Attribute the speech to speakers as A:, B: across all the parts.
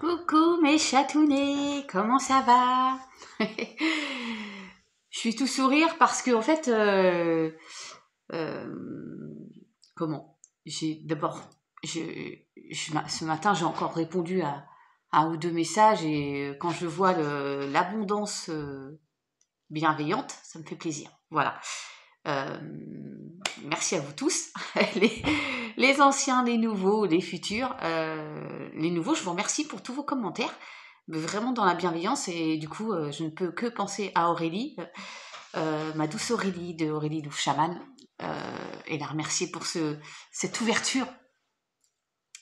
A: Coucou mes chatounet, comment ça va? Je suis tout sourire parce que en fait, comment? J'ai d'abord, ce matin j'ai encore répondu à un ou deux messages et quand je vois l'abondance bienveillante, ça me fait plaisir. Voilà. Euh, Merci à vous tous, les, les anciens, les nouveaux, les futurs. Les nouveaux, je vous remercie pour tous vos commentaires, vraiment dans la bienveillance. Et du coup, je ne peux que penser à Aurélie, ma douce Aurélie de Aurélie Douce Chaman, et la remercier pour cette ouverture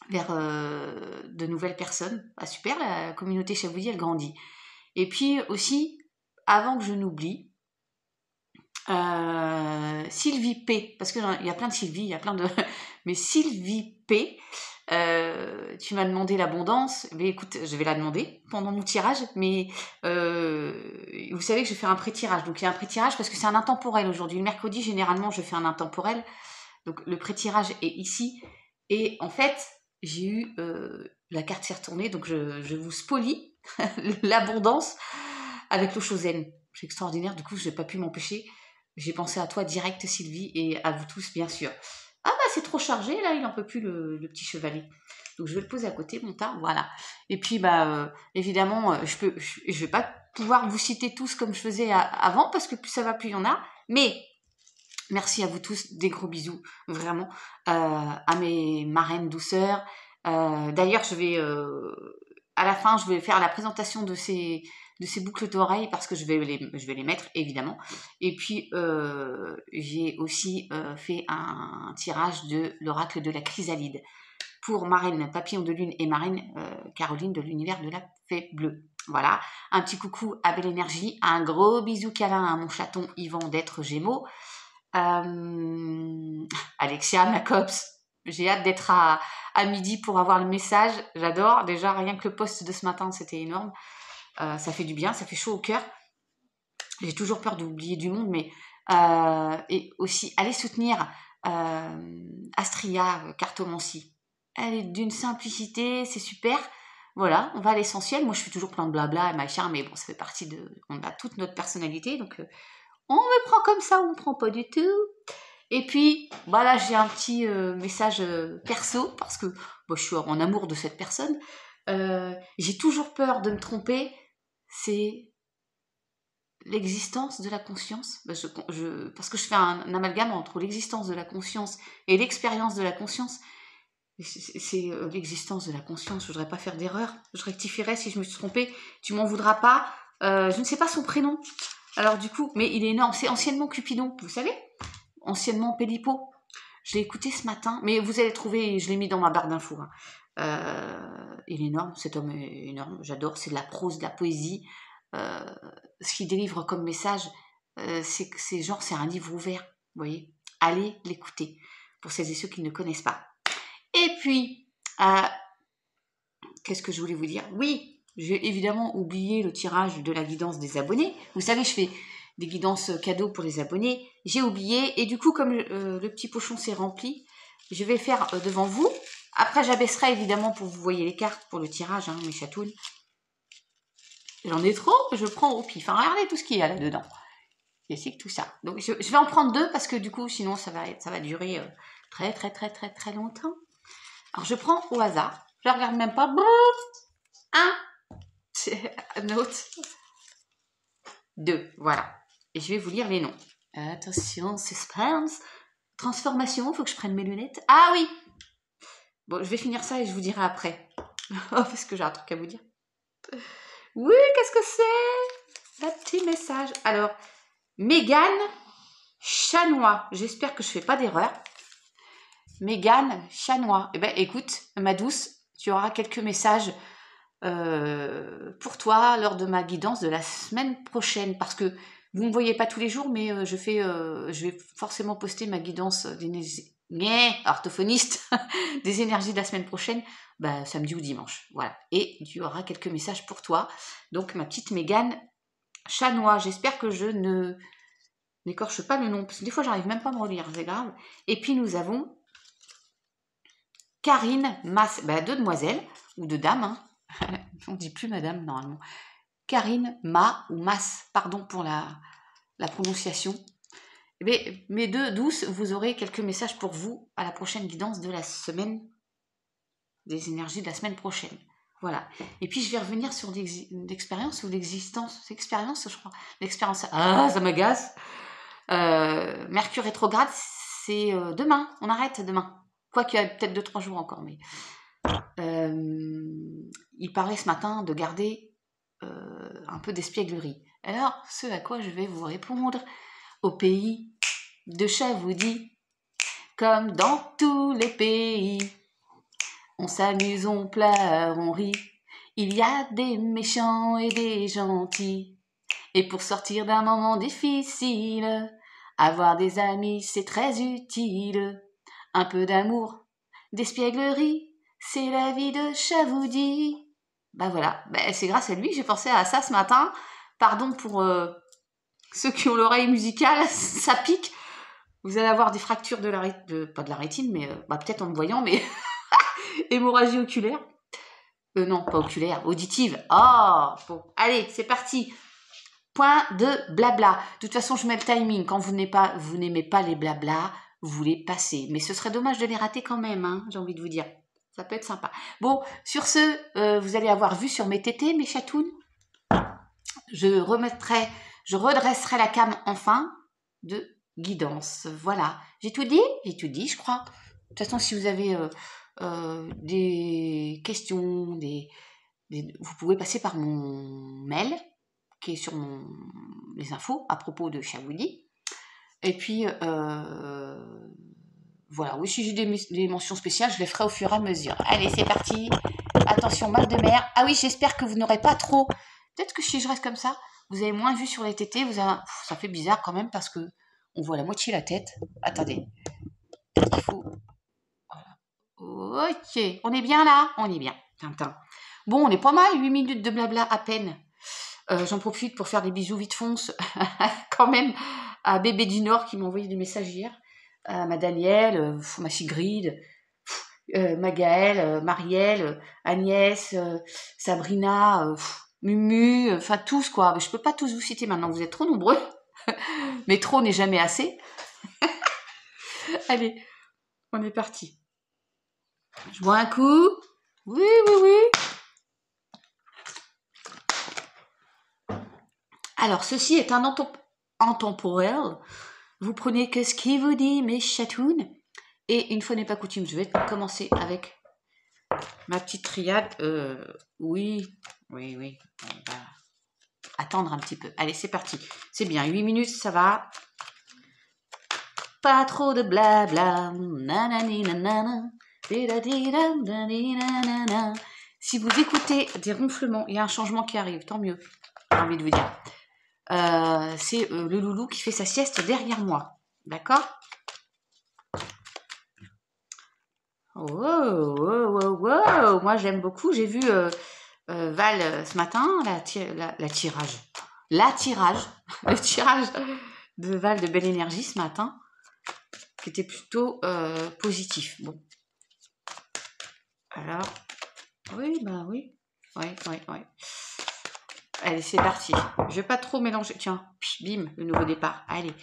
A: vers de nouvelles personnes. Ah, super, la communauté Chabouilly, elle grandit. Et puis aussi, avant que je n'oublie, Sylvie P, parce qu'il y a plein de Sylvie, il y a plein de... Mais Sylvie P, tu m'as demandé l'abondance, mais écoute, je vais la demander pendant mon tirage, mais vous savez que je fais un pré-tirage, donc il y a un pré-tirage parce que c'est un intemporel aujourd'hui. Le mercredi, généralement, je fais un intemporel, donc le pré-tirage est ici, et en fait, j'ai eu... la carte s'est retournée, donc je vous spolie l'abondance avec l'eau chauzaine. C'est extraordinaire, du coup, je n'ai pas pu m'empêcher. J'ai pensé à toi direct, Sylvie, et à vous tous, bien sûr. Ah bah c'est trop chargé, là, il n'en peut plus, le petit chevalier. Donc je vais le poser à côté, mon tas, voilà. Et puis, bah, évidemment, je vais pas pouvoir vous citer tous comme je faisais avant, parce que plus ça va, plus il y en a. Mais merci à vous tous, des gros bisous, vraiment, à mes marraines douceurs. D'ailleurs, à la fin, je vais faire la présentation de ces boucles d'oreilles parce que je vais les mettre, évidemment. Et puis, j'ai aussi fait un tirage de l'oracle de la chrysalide pour Marraine Papillon de Lune et Marraine Caroline de l'univers de la fée bleue. Voilà, un petit coucou à Belle Énergie, un gros bisou câlin à mon chaton Yvan d'être Gémeaux. Alexia, ma cops, j'ai hâte d'être à midi pour avoir le message. J'adore. Déjà, rien que le post de ce matin, c'était énorme. Ça fait du bien, ça fait chaud au cœur. J'ai toujours peur d'oublier du monde, mais et aussi aller soutenir Astria Cartomancie. Elle est d'une simplicité, c'est super. Voilà, on va à l'essentiel. Moi, je fais toujours plein de blabla et machin, mais bon, ça fait partie de... On a toute notre personnalité, donc on me prend comme ça ou on me prend pas du tout. Et puis, voilà, j'ai un petit message perso, parce que je suis en amour de cette personne. J'ai toujours peur de me tromper. C'est l'existence de la conscience. Parce que je fais un amalgame entre l'existence de la conscience et l'expérience de la conscience. C'est l'existence de la conscience. Je ne voudrais pas faire d'erreur. Je rectifierai si je me suis trompée. Tu m'en voudras pas. Je ne sais pas son prénom. Alors du coup, mais il est énorme. C'est anciennement Cupidon, vous savez, anciennement Pélipo. Je l'ai écouté ce matin, mais vous allez trouver, je l'ai mis dans ma barre d'infos. Il est énorme, cet homme est énorme. J'adore, c'est de la prose, de la poésie. Ce qu'il délivre comme message, c'est un livre ouvert. Vous voyez, allez l'écouter pour celles et ceux qui ne connaissent pas. Et puis, qu'est-ce que je voulais vous dire? Oui, j'ai évidemment oublié le tirage de la guidance des abonnés. Vous savez, je fais des guidances cadeaux pour les abonnés. J'ai oublié, et du coup, comme le petit pochon s'est rempli, je vais faire devant vous. Après, j'abaisserai évidemment pour que vous voyez les cartes pour le tirage, hein, mes chatounes. J'en ai trop, je prends au pif. Enfin, regardez tout ce qu'il y a là-dedans. C'est que tout ça. Donc, je vais en prendre deux parce que du coup, sinon, ça va durer très, très, très, très, très longtemps. Alors, je prends au hasard. Je ne regarde même pas. Un autre. Deux, voilà. Et je vais vous lire les noms. Attention, suspense. Transformation, il faut que je prenne mes lunettes. Ah oui! Bon, je vais finir ça et je vous dirai après. Parce que j'ai un truc à vous dire. Oui, qu'est-ce que c'est? Un petit message. Alors, Mégane Chanois. J'espère que je ne fais pas d'erreur. Mégane Chanois. Eh bien, écoute, ma douce, tu auras quelques messages pour toi lors de ma guidance de la semaine prochaine. Parce que vous ne me voyez pas tous les jours, mais je vais forcément poster ma guidance orthophoniste des énergies de la semaine prochaine, samedi ou dimanche. Voilà. Et tu auras quelques messages pour toi. Donc, ma petite Mégane Chanois. J'espère que je ne n'écorche pas le nom, parce que des fois, j'arrive même pas à me relire, c'est grave. Et puis, nous avons Karine Mass, deux demoiselles, ou deux dames, hein. On dit plus madame, normalement. Karine, Ma ou Mas, pardon pour la prononciation. Mais mes deux douces, vous aurez quelques messages pour vous à la prochaine guidance de la semaine, des énergies de la semaine prochaine. Voilà. Et puis, je vais revenir sur l'expérience ou l'existence. C'est expérience, je crois. L'expérience. Ah, ça m'agace. Mercure rétrograde, c'est demain. On arrête demain. Quoiqu'il y a peut-être 2-3 jours encore. Mais il paraît ce matin de garder un peu d'espièglerie. Alors, ce à quoi je vais vous répondre, au pays de Chavoudi, comme dans tous les pays, on s'amuse, on pleure, on rit. Il y a des méchants et des gentils. Et pour sortir d'un moment difficile, avoir des amis, c'est très utile. Un peu d'amour, d'espièglerie, c'est la vie de Chavoudi. Bah voilà, c'est grâce à lui que j'ai pensé à ça ce matin. Pardon pour ceux qui ont l'oreille musicale, ça pique. Vous allez avoir des fractures de la pas de la rétine, mais peut-être en me voyant, mais hémorragie oculaire. Non, pas oculaire, auditive. Ah, bon, allez, c'est parti. Point de blabla. De toute façon, je mets le timing. Quand vous n'aimez pas les blabla, vous les passez. Mais ce serait dommage de les rater quand même, hein, j'ai envie de vous dire. Ça peut être sympa. Bon, sur ce, vous allez avoir vu sur mes tétés, mes chatounes. Je redresserai la cam enfin de guidance. Voilà. J'ai tout dit, je crois. De toute façon, si vous avez des questions, vous pouvez passer par mon mail qui est sur les infos à propos de Chavoudi. Et puis, voilà, oui, si j'ai des mentions spéciales, je les ferai au fur et à mesure. Allez, c'est parti. Attention, mal de mer. Ah oui, j'espère que vous n'aurez pas trop... Peut-être que si je reste comme ça, vous avez moins vu sur les tétés. Ça fait bizarre quand même parce que on voit la moitié de la tête. Attendez. Il faut... Voilà. Ok, on est bien là. On est bien. Tintin. Bon, on est pas mal, 8 minutes de blabla à peine. J'en profite pour faire des bisous vite fonce quand même à Bébé du Nord qui m'a envoyé des messages hier, à ma Danielle, ma Sigrid, ma Gaëlle, Marielle, Agnès, Sabrina, Mumu, enfin tous quoi. Je peux pas tous vous citer maintenant, vous êtes trop nombreux, mais trop n'est jamais assez. Allez, on est parti. Je bois un coup. Oui, oui, oui. Alors, ceci est un intemporel. Vous prenez que ce qui vous dit, mes chatounes. Et une fois n'est pas coutume, je vais commencer avec ma petite triade. Oui. On va attendre un petit peu. Allez, c'est parti. C'est bien, 8 minutes, ça va. Pas trop de blabla. Nanani, nanana. Si vous écoutez des ronflements, il y a un changement qui arrive, tant mieux. J'ai envie de vous dire. C'est le loulou qui fait sa sieste derrière moi. D'accord ? Wow. Moi, j'aime beaucoup. J'ai vu Val ce matin, le tirage de Val de Belle Énergie ce matin, qui était plutôt positif. Bon. Alors, oui. Allez, c'est parti. Je vais pas trop mélanger. Tiens, bim, le nouveau départ. Allez.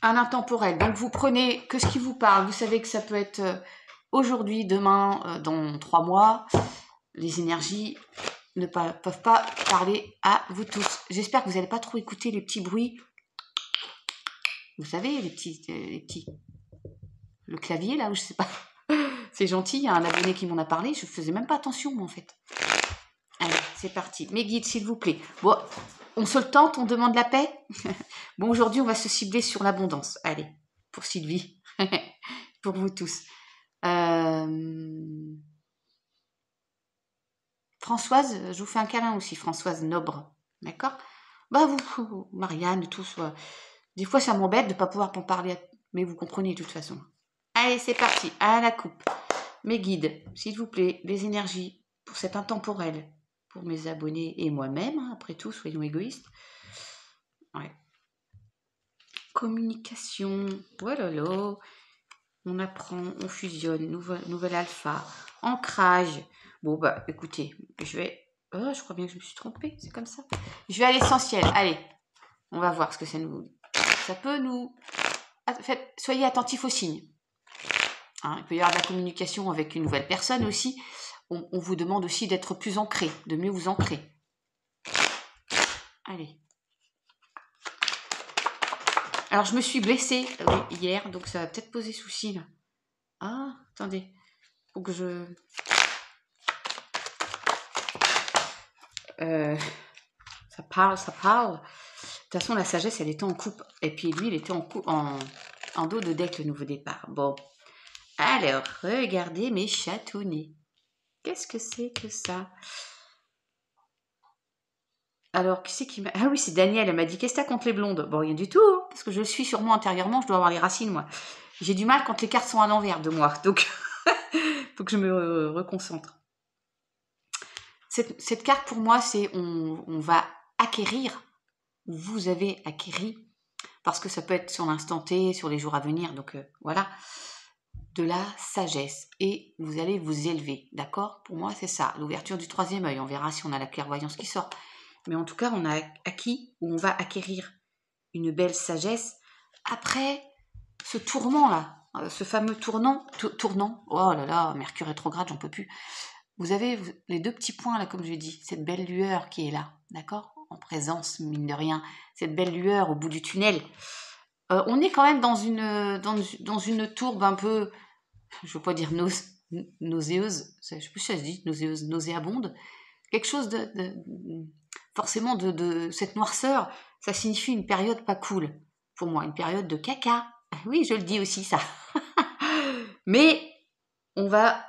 A: Un intemporel. Donc, vous prenez que ce qui vous parle. Vous savez que ça peut être aujourd'hui, demain, dans 3 mois. Les énergies ne peuvent pas parler à vous tous. J'espère que vous n'allez pas trop écouter les petits bruits. Vous savez, les petits... Le clavier, là, où je sais pas. C'est gentil, il y a un abonné qui m'en a parlé. Je faisais même pas attention, moi, en fait. Allez, c'est parti. Mes guides, s'il vous plaît. Bon, on se le tente, on demande la paix. Bon, aujourd'hui, on va se cibler sur l'abondance. Allez, pour Sylvie. Pour vous tous. Françoise, je vous fais un câlin aussi, Françoise Nobre. D'accord ? Bah, vous, Marianne, tous. Des fois, ça m'embête de ne pas pouvoir en parler, mais vous comprenez de toute façon. Allez, c'est parti. À la coupe. Mes guides, s'il vous plaît, les énergies pour cet intemporel, pour mes abonnés et moi-même, hein, après tout, soyons égoïstes. Ouais. Communication. Voilà, on apprend, on fusionne, nouvel alpha. Ancrage. Bon, bah, écoutez, je vais... Oh, je crois bien que je me suis trompée, c'est comme ça. Je vais à l'essentiel. Allez, on va voir ce que ça nous... Ça peut nous... Soyez attentifs aux signes. Hein, il peut y avoir de la communication avec une nouvelle personne aussi. On vous demande aussi d'être plus ancré, de mieux vous ancrer. Allez. Alors, je me suis blessée hier, donc ça va peut-être poser souci, là. Ah, attendez. Faut que je... ça parle, ça parle. De toute façon, la sagesse, elle était en coupe. Et puis, lui, il était en dos de deck, le nouveau départ. Bon. Alors, regardez mes chatounets. Qu'est-ce que c'est que ça? Alors, qui c'est qui m'a... Ah oui, c'est Daniel, elle m'a dit, qu'est-ce que t'as contre les blondes? Bon, rien du tout, hein, parce que je le suis sûrement intérieurement, je dois avoir les racines, moi. J'ai du mal quand les cartes sont à l'envers de moi, donc faut que je me reconcentre. Cette carte, pour moi, c'est on va acquérir, vous avez acquéri, parce que ça peut être sur l'instant T, sur les jours à venir, donc voilà, de la sagesse, et vous allez vous élever, d'accord? Pour moi, c'est ça, l'ouverture du troisième œil. On verra si on a la clairvoyance qui sort. Mais en tout cas, on a acquis, ou on va acquérir une belle sagesse. Après, ce tourment-là, ce fameux tournant, oh là là, Mercure rétrograde, j'en peux plus. Vous avez les deux petits points, là, comme je dis, cette belle lueur qui est là, d'accord? En présence, mine de rien, cette belle lueur au bout du tunnel. On est quand même dans une tourbe un peu, je ne veux pas dire nauséeuse, je ne sais plus si ça se dit, nauséeuse, nauséabonde. Quelque chose forcément de cette noirceur, ça signifie une période pas cool. Pour moi, une période de caca. Oui, je le dis aussi, ça. Mais on va,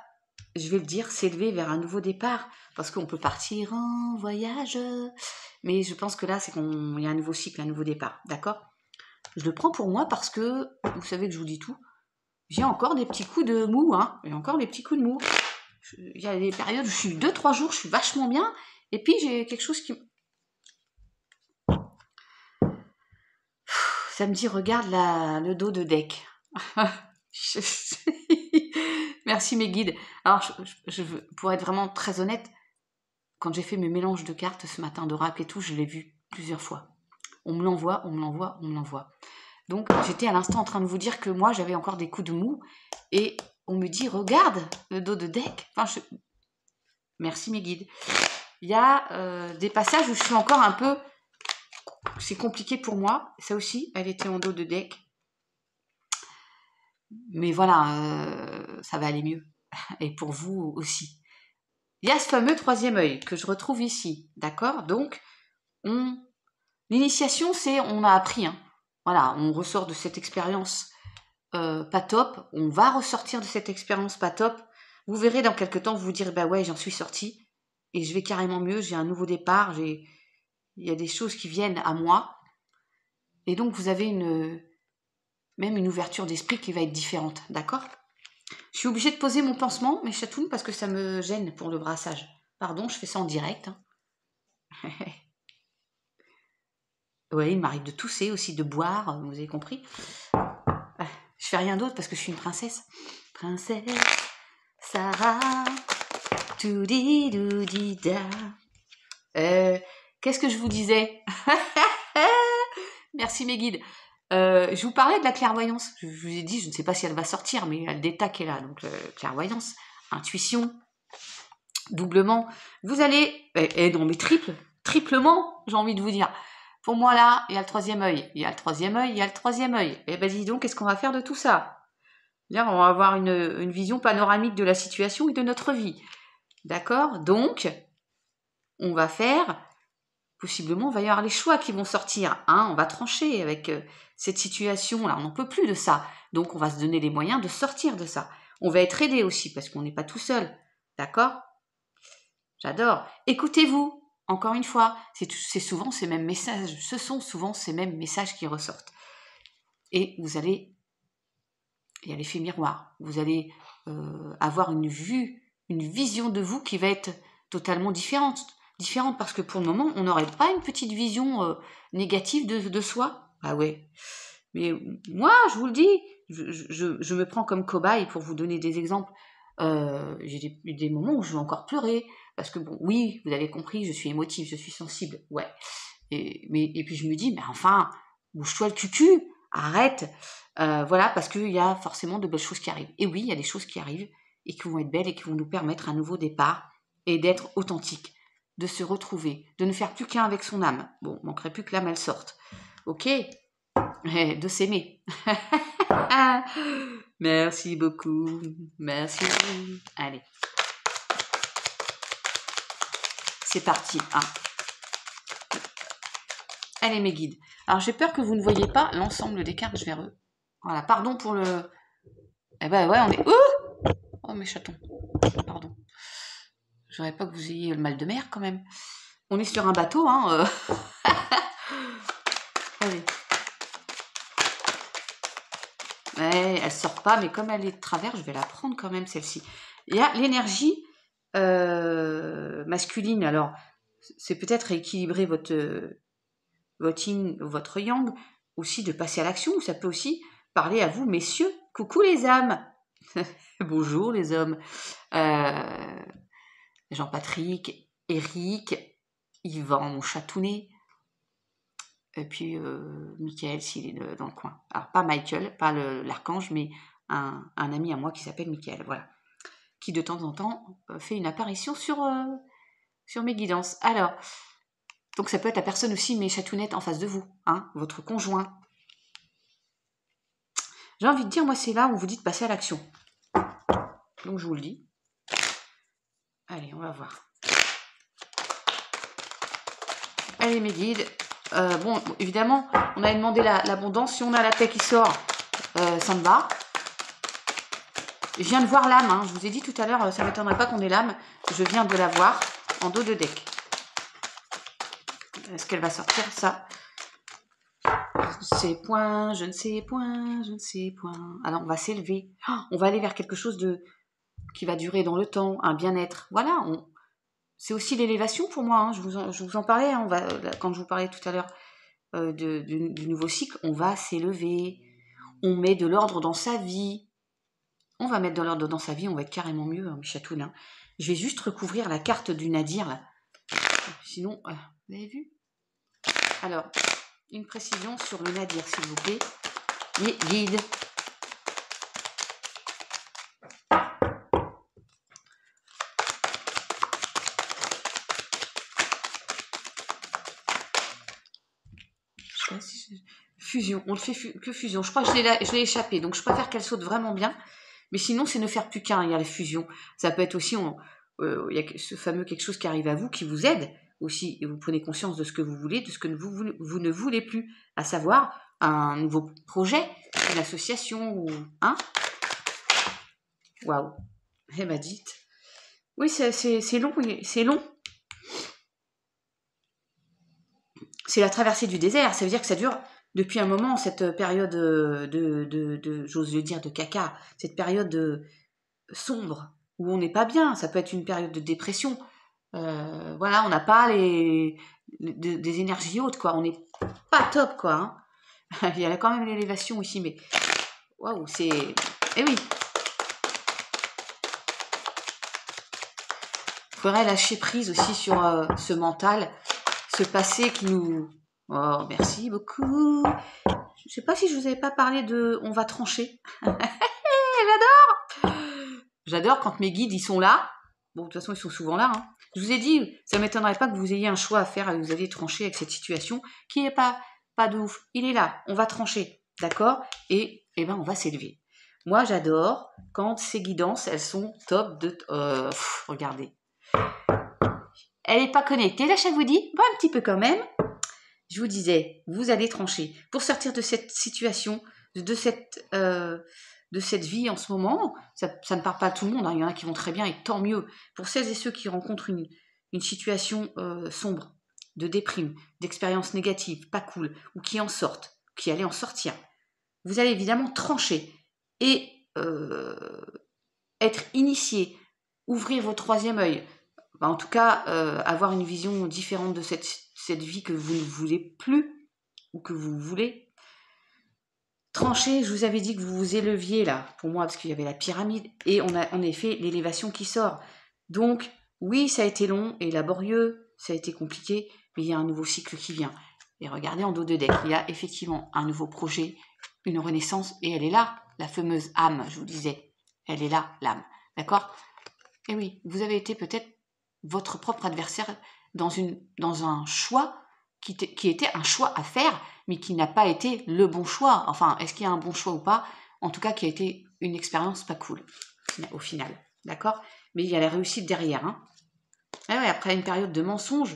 A: je vais le dire, s'élever vers un nouveau départ, parce qu'on peut partir en voyage. Mais je pense que là, c'est qu'il y a un nouveau cycle, un nouveau départ, d'accord? Je le prends pour moi parce que, vous savez que je vous dis tout, j'ai encore des petits coups de mou, hein. J'ai encore des petits coups de mou. Il y a des périodes où je suis 2-3 jours, je suis vachement bien, et puis j'ai quelque chose qui... Ça me dit, regarde le dos de deck. Merci mes guides. Alors, pour être vraiment très honnête, quand j'ai fait mes mélanges de cartes ce matin d'oracle et tout, je l'ai vu plusieurs fois. On me l'envoie, on me l'envoie, on me l'envoie. Donc, j'étais à l'instant en train de vous dire que moi, j'avais encore des coups de mou. Et on me dit, regarde le dos de deck. Enfin, merci mes guides. Il y a des passages où je suis encore un peu... C'est compliqué pour moi. Ça aussi, elle était en dos de deck. Mais voilà, ça va aller mieux. Et pour vous aussi. Il y a ce fameux troisième œil que je retrouve ici. D'accord? Donc, l'initiation, c'est on a appris. Hein. Voilà, on ressort de cette expérience pas top. On va ressortir de cette expérience pas top. Vous verrez dans quelques temps, vous vous direz, bah ouais, j'en suis sortie. Et je vais carrément mieux. J'ai un nouveau départ. Il y a des choses qui viennent à moi. Et donc, vous avez même une ouverture d'esprit qui va être différente. D'accord? Je suis obligée de poser mon pansement, mes chatounes, parce que ça me gêne pour le brassage. Pardon, je fais ça en direct. Hein. Ouais, il m'arrive de tousser aussi, de boire, vous avez compris. Je fais rien d'autre parce que je suis une princesse. Princesse Sarah, toudi-doudi-da. Qu'est-ce que je vous disais? Merci mes guides. Je vous parlais de la clairvoyance. Je vous ai dit, je ne sais pas si elle va sortir, mais il y a le détail qui est là. Donc, clairvoyance, intuition, doublement. Vous allez, et non, mais triplement, j'ai envie de vous dire. Pour moi, là, il y a le troisième œil. Il y a le troisième œil, il y a le troisième œil. Et ben, dis donc, qu'est-ce qu'on va faire de tout ça? Bien, on va avoir une vision panoramique de la situation et de notre vie. D'accord? Donc, on va faire... Possiblement, il va y avoir les choix qui vont sortir. Hein, on va trancher avec cette situation-là. On n'en peut plus de ça. Donc, on va se donner les moyens de sortir de ça. On va être aidé aussi parce qu'on n'est pas tout seul. D'accord? J'adore. Écoutez-vous. Encore une fois, c'est souvent ces mêmes messages. Ce sont souvent ces mêmes messages qui ressortent. Et vous allez... Il y a l'effet miroir. Vous allez avoir une vision de vous qui va être totalement différente parce que pour le moment, on n'aurait pas une petite vision négative de soi. Ah ouais. Mais moi, je vous le dis, je me prends comme cobaye pour vous donner des exemples. J'ai eu des moments où je vais encore pleurer. Parce que bon, oui, vous avez compris, je suis émotive, je suis sensible. Ouais. Et puis je me dis, mais enfin, bouge-toi le cucu, arrête. Voilà, parce qu'il y a forcément de belles choses qui arrivent. Et oui, il y a des choses qui arrivent et qui vont être belles et qui vont nous permettre un nouveau départ et d'être authentique, de se retrouver, de ne faire plus qu'un avec son âme. Bon, manquerait plus que l'âme, elle sorte. Ok. De s'aimer. Merci beaucoup. Merci. Allez. C'est parti. Hein. Allez, mes guides. Alors, j'ai peur que vous ne voyez pas l'ensemble des cartes vers eux. Voilà, pardon pour le... Eh ben ouais, on est... Oh, mes chatons. Pardon. Je voudrais pas que vous ayez le mal de mer, quand même. On est sur un bateau, hein. Allez. Ouais, elle sort pas, mais comme elle est de travers, je vais la prendre quand même, celle-ci. Il y a l'énergie masculine. Alors, c'est peut-être rééquilibrer votre yin, votre yang, aussi de passer à l'action. Ça peut aussi parler à vous, messieurs. Coucou les âmes. Bonjour les hommes. Jean-Patrick, Eric, Yvan, mon chatounet. Et puis Michael, s'il est dans le coin. Alors, pas Michael, pas l'archange, mais un ami à moi qui s'appelle Michael, voilà. Qui de temps en temps fait une apparition sur mes guidances. Alors, donc ça peut être la personne aussi, mes chatounettes en face de vous, hein, votre conjoint. J'ai envie de dire, moi, c'est là où vous dites passer à l'action. Donc, je vous le dis. Allez, on va voir. Allez, mes guides. Bon, évidemment, on avait demandé l'abondance. Si on a la paix qui sort, ça me va. Je viens de voir l'âme. Hein. Je vous ai dit tout à l'heure, ça ne m'étonnerait pas qu'on ait l'âme. Je viens de la voir en dos de deck. Est-ce qu'elle va sortir ça? Je ne sais point, je ne sais point, je ne sais point. Alors, on va s'élever. Oh, on va aller vers quelque chose qui va durer dans le temps, un bien-être. Voilà, c'est aussi l'élévation pour moi. Hein. Je vous en parlais hein. Quand je vous parlais tout à l'heure du nouveau cycle. On va s'élever. On met de l'ordre dans sa vie. On va mettre de l'ordre dans sa vie. On va être carrément mieux, hein, Chatoun. Hein. Je vais juste recouvrir la carte du Nadir. Là. Sinon, vous avez vu? Alors, une précision sur le Nadir, s'il vous plaît. Les guides. Fusion, on le fait que fusion. Je crois que je l'ai échappé, donc je préfère qu'elle saute vraiment bien. Mais sinon, c'est ne faire plus qu'un. Il y a la fusion. Ça peut être aussi, il y a ce fameux quelque chose qui arrive à vous, qui vous aide aussi, et vous prenez conscience de ce que vous voulez, de ce que vous ne voulez plus, à savoir un nouveau projet, une association ou hein. Waouh. Eh ben dites. Oui, c'est long, c'est long. C'est la traversée du désert. Ça veut dire que ça dure depuis un moment, cette période j'ose le dire, de caca, cette période sombre, où on n'est pas bien. Ça peut être une période de dépression. Voilà, on n'a pas des énergies hautes, quoi. On n'est pas top, quoi. Hein. Il y a quand même l'élévation ici, mais waouh, c'est... Eh oui. Il faudrait lâcher prise aussi sur ce mental, ce passé qui nous... Oh, merci beaucoup. Je ne sais pas si je vous avais pas parlé de on va trancher. J'adore. J'adore quand mes guides ils sont là. Bon, de toute façon, ils sont souvent là. Hein. Je vous ai dit, ça ne m'étonnerait pas que vous ayez un choix à faire et que vous ayez tranché avec cette situation qui n'est pas de ouf. Il est là, on va trancher, d'accord? Et ben, on va s'élever. Moi, j'adore quand ces guidances, elles sont top de... regardez. Elle n'est pas connectée, la chavoudie? Bon, un petit peu quand même. Je vous disais, vous allez trancher. Pour sortir de cette situation, de cette vie en ce moment, ça ne parle pas à tout le monde, hein. Il y en a qui vont très bien et tant mieux. Pour celles et ceux qui rencontrent une situation sombre, de déprime, d'expérience négative, pas cool, ou qui en sortent, qui allaient en sortir, vous allez évidemment trancher et être initié, ouvrir votre troisième œil, en tout cas avoir une vision différente de cette vie que vous ne voulez plus ou que vous voulez. tranché, je vous avais dit que vous vous éleviez là, pour moi, parce qu'il y avait la pyramide, et on a en effet l'élévation qui sort. Donc, oui, ça a été long et laborieux, ça a été compliqué, mais il y a un nouveau cycle qui vient. Et regardez en dos de deck, il y a effectivement un nouveau projet, une renaissance, et elle est là, la fameuse âme, je vous disais. Elle est là, l'âme. D'accord? Et oui, vous avez été peut-être votre propre adversaire dans un choix qui était un choix à faire, mais qui n'a pas été le bon choix. Enfin, est-ce qu'il y a un bon choix ou pas? En tout cas, qui a été une expérience pas cool, au final. D'accord? Mais il y a la réussite derrière. Hein. Ah ouais, après une période de mensonges,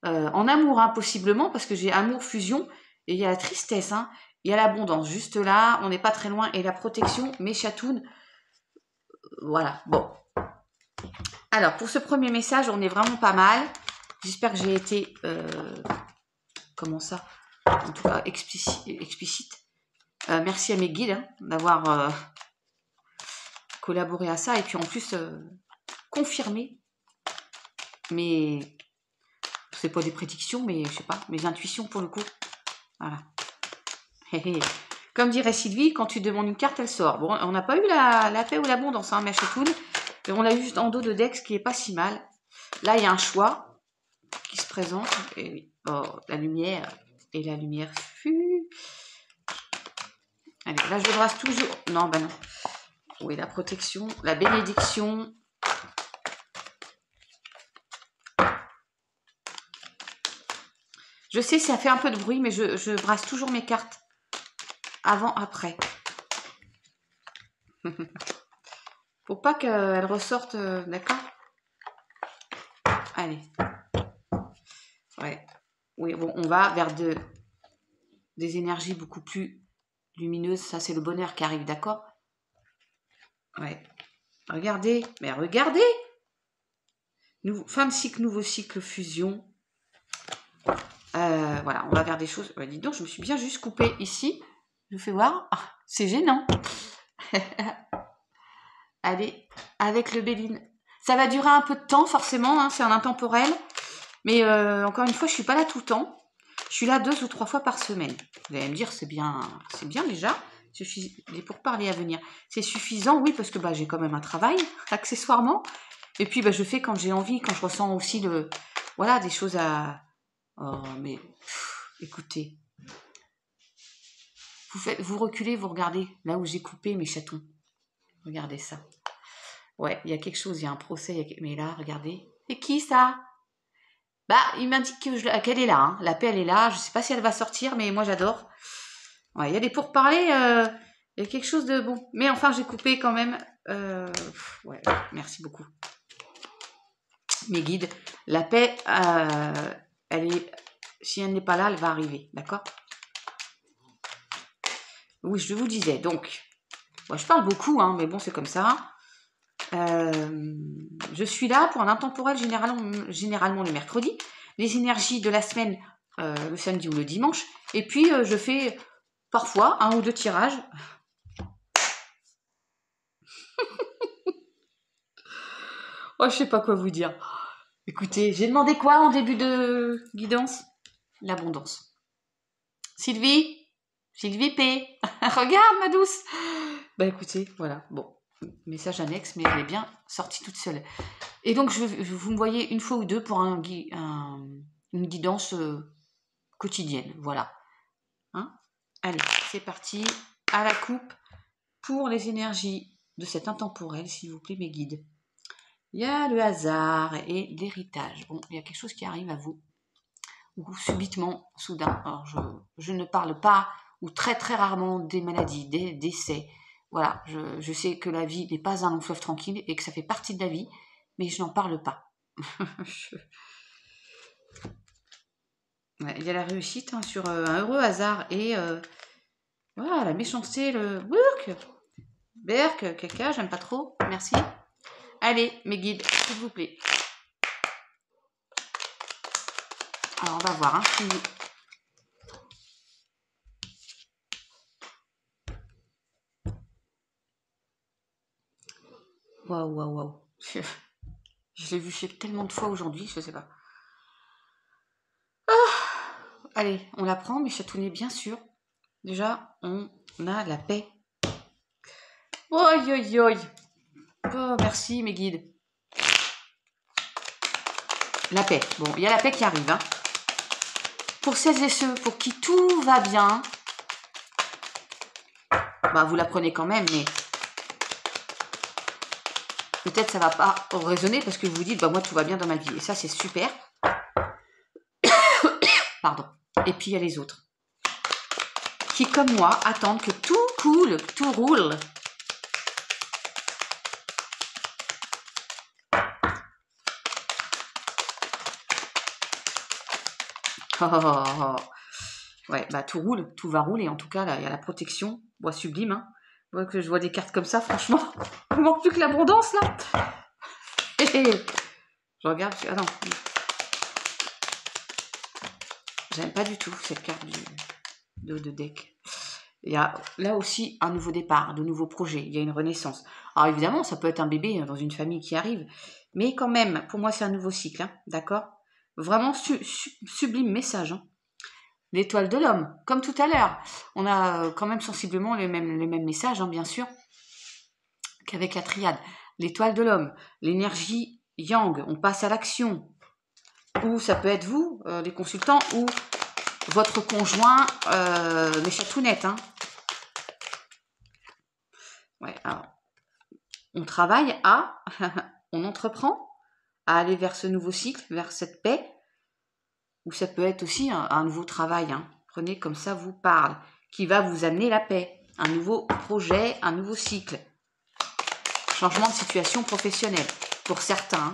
A: en amour, hein, possiblement, parce que j'ai amour, fusion, et il y a la tristesse, hein, il y a l'abondance. Juste là, on n'est pas très loin, et la protection, mes chatounes. Voilà, bon. Alors, pour ce premier message, on est vraiment pas mal. J'espère que j'ai été... comment ça? En tout cas, explicite. Merci à mes guides hein, d'avoir collaboré à ça. Et puis en plus, confirmé. Mais c'est pas des prédictions, mais je sais pas, mes intuitions pour le coup. Voilà. Comme dirait Sylvie, quand tu demandes une carte, elle sort. Bon, on n'a pas eu la paix ou l'abondance, hein, mais on l'a eu juste en dos de Dex, qui est pas si mal. Là, il y a un choix qui se présente. Et oui, oh, la lumière. Et la lumière fut. Allez, là, je brasse toujours. Non, bah non. Oui, la protection, la bénédiction. Je sais, ça fait un peu de bruit, mais je brasse toujours mes cartes avant, après. Faut pas qu'elles ressortent, d'accord? Allez. Ouais. Oui, bon, on va vers des énergies beaucoup plus lumineuses. Ça, c'est le bonheur qui arrive, d'accord? Ouais. Regardez. Mais regardez! Fin de cycle, nouveau cycle, fusion. Voilà, on va vers des choses... Ouais, dis donc, je me suis bien juste coupée ici. Je vous fais voir. Ah, c'est gênant. Allez, avec le Béline. Ça va durer un peu de temps, forcément. Hein, c'est un intemporel. Mais encore une fois, je suis pas là tout le temps. Je suis là 2 ou 3 fois par semaine. Vous allez me dire, c'est bien déjà. Les pourparlers à venir. C'est suffisant, oui, parce que bah, j'ai quand même un travail, accessoirement. Et puis, bah, je fais quand j'ai envie, quand je ressens aussi voilà, des choses à... Oh, mais écoutez. Vous reculez, vous regardez là où j'ai coupé mes chatons. Regardez ça. Ouais, il y a quelque chose, il y a un procès. Mais là, regardez. C'est qui ça? Bah, il m'indique qu'elle est là. Hein. La paix, elle est là. Je sais pas si elle va sortir, mais moi, j'adore. Ouais, il y a des pourparlers. Il y a quelque chose de bon. Mais enfin, j'ai coupé quand même. Ouais, merci beaucoup. Mes guides. La paix, elle est... Si elle n'est pas là, elle va arriver. D'accord? Oui, je vous disais. Donc, moi, je parle beaucoup, hein, mais bon, c'est comme ça. Je suis là pour un intemporel généralement le mercredi, les énergies de la semaine le samedi ou le dimanche, et puis je fais parfois 1 ou 2 tirages. Oh, je sais pas quoi vous dire. Écoutez, j'ai demandé quoi en début de guidance? L'abondance. Sylvie P. Regarde ma douce. Bah écoutez, voilà, bon, message annexe, mais elle est bien sortie toute seule. Et donc, vous me voyez 1 fois ou 2 pour une guidance quotidienne. Voilà. Hein? Allez, c'est parti. À la coupe pour les énergies de cet intemporel, s'il vous plaît, mes guides. Il y a le hasard et l'héritage. Bon, il y a quelque chose qui arrive à vous. Ou subitement, soudain. Alors, je ne parle pas, ou très très rarement, des maladies, des décès. Voilà, je sais que la vie n'est pas un long fleuve tranquille et que ça fait partie de la vie, mais je n'en parle pas. Ouais, il y a la réussite hein, sur un heureux hasard et voilà, la méchanceté, le Berk, caca, j'aime pas trop, merci. Allez, mes guides, s'il vous plaît. Alors, on va voir. Hein, Waouh, waouh, waouh. Je l'ai vu tellement de fois aujourd'hui, je sais pas. Ah allez, on la prend, mes chatounnets, bien sûr. déjà, on a la paix. Oi, oi, oi. Oh, merci mes guides. La paix. Bon, il y a la paix qui arrive. Hein. Pour celles et ceux pour qui tout va bien, bah, vous la prenez quand même, mais peut-être ça va pas résonner parce que vous vous dites, bah, moi tout va bien dans ma vie. Et ça, c'est super. Pardon. Et puis il y a les autres qui, comme moi, attendent que tout coule, que tout roule. Oh, oh, oh, oh. Ouais, bah tout roule, tout va rouler. En tout cas, là, il y a la protection. Bon, sublime, hein. Ouais, que je vois des cartes comme ça, franchement. Il manque plus que l'abondance, là. Je regarde. Ah non. J'aime pas du tout cette carte de deck. Il y a là aussi un nouveau départ, de nouveaux projets. Il y a une renaissance. Alors évidemment, ça peut être un bébé dans une famille qui arrive. Mais quand même, pour moi, c'est un nouveau cycle. Hein, d'accord? Vraiment sublime message. Hein. L'étoile de l'homme, comme tout à l'heure. On a quand même sensiblement les mêmes messages, hein, bien sûr, qu'avec la triade. L'étoile de l'homme, l'énergie yang, on passe à l'action. Ou ça peut être vous, les consultants, ou votre conjoint, les chatounettes. Hein. Ouais, alors, on travaille à, on entreprend à aller vers ce nouveau cycle, vers cette paix, ou ça peut être aussi un nouveau travail. Hein. Prenez comme ça vous parle, qui va vous amener la paix, un nouveau projet, un nouveau cycle. Changement de situation professionnelle, pour certains. Hein.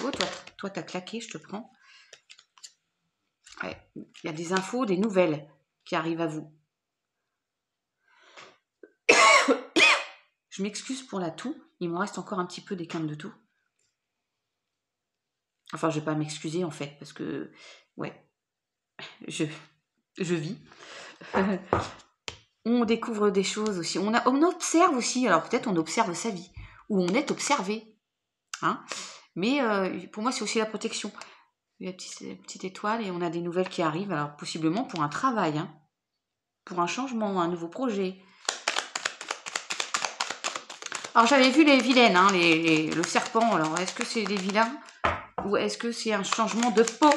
A: Oh, toi, t'as claqué, je te prends. Ouais, il y a des infos, des nouvelles qui arrivent à vous. Je m'excuse pour la toux. Il me reste encore un petit peu des quintes de toux. Enfin, je vais pas m'excuser en fait, parce que, ouais, je vis. On découvre des choses aussi. On observe aussi. Alors peut-être on observe sa vie, ou on est observé. Hein. Mais pour moi, c'est aussi la protection. Il y a une petite étoile et on a des nouvelles qui arrivent. Alors possiblement pour un travail, hein, pour un changement, un nouveau projet. Alors j'avais vu les vilaines, hein, le serpent. Alors est-ce que c'est des vilains ou est-ce que c'est un changement de peau?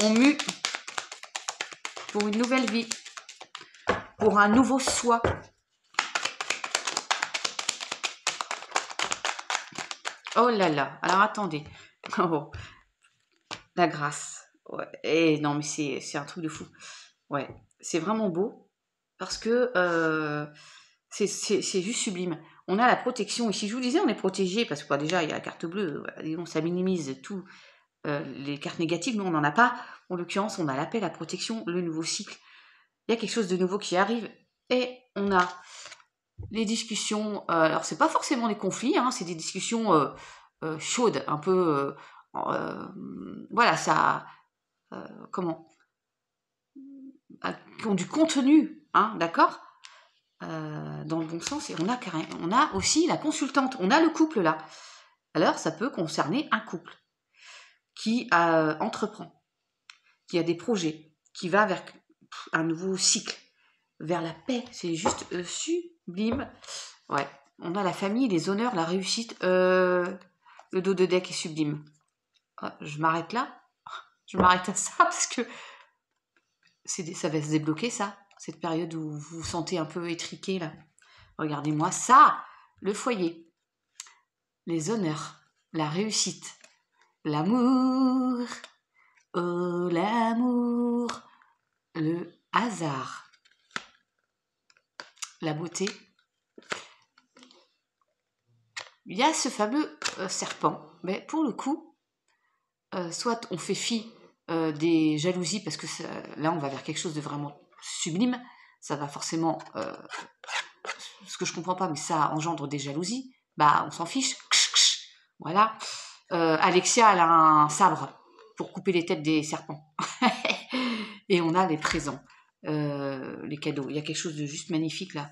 A: On mue pour une nouvelle vie, pour un nouveau soi. Oh là là, alors attendez. Oh, la grâce. Ouais. Et non mais c'est un truc de fou. Ouais, c'est vraiment beau parce que c'est juste sublime. On a la protection ici. Je vous disais, on est protégé parce que bah, déjà il y a la carte bleue. Voilà, ça minimise tout. Les cartes négatives, nous on n'en a pas. En l'occurrence, on a la paix, la protection, le nouveau cycle. Il y a quelque chose de nouveau qui arrive et on a les discussions. Alors c'est pas forcément des conflits, hein, c'est des discussions chaudes, un peu. Voilà, ça. Comment qui ont du contenu, hein, d'accord, dans le bon sens. Et on a aussi la consultante, on a le couple là. Alors ça peut concerner un couple qui entreprend, qui a des projets, qui va vers un nouveau cycle, vers la paix. C'est juste sublime. Ouais, on a la famille, les honneurs, la réussite. Le dos de deck est sublime. Je m'arrête là. Je m'arrête à ça parce que ça va se débloquer ça, cette période où vous vous sentez un peu étriqué là. Regardez-moi ça, le foyer, les honneurs, la réussite, l'amour, oh l'amour, le hasard, la beauté. Il y a ce fameux serpent, mais pour le coup, soit on fait fi des jalousies parce que là on va vers quelque chose de vraiment sublime, ça va forcément ce que je comprends pas, mais ça engendre des jalousies, bah on s'en fiche. Voilà. Alexia, elle a un sabre pour couper les têtes des serpents. Et on a les présents, les cadeaux. Il y a quelque chose de juste magnifique là.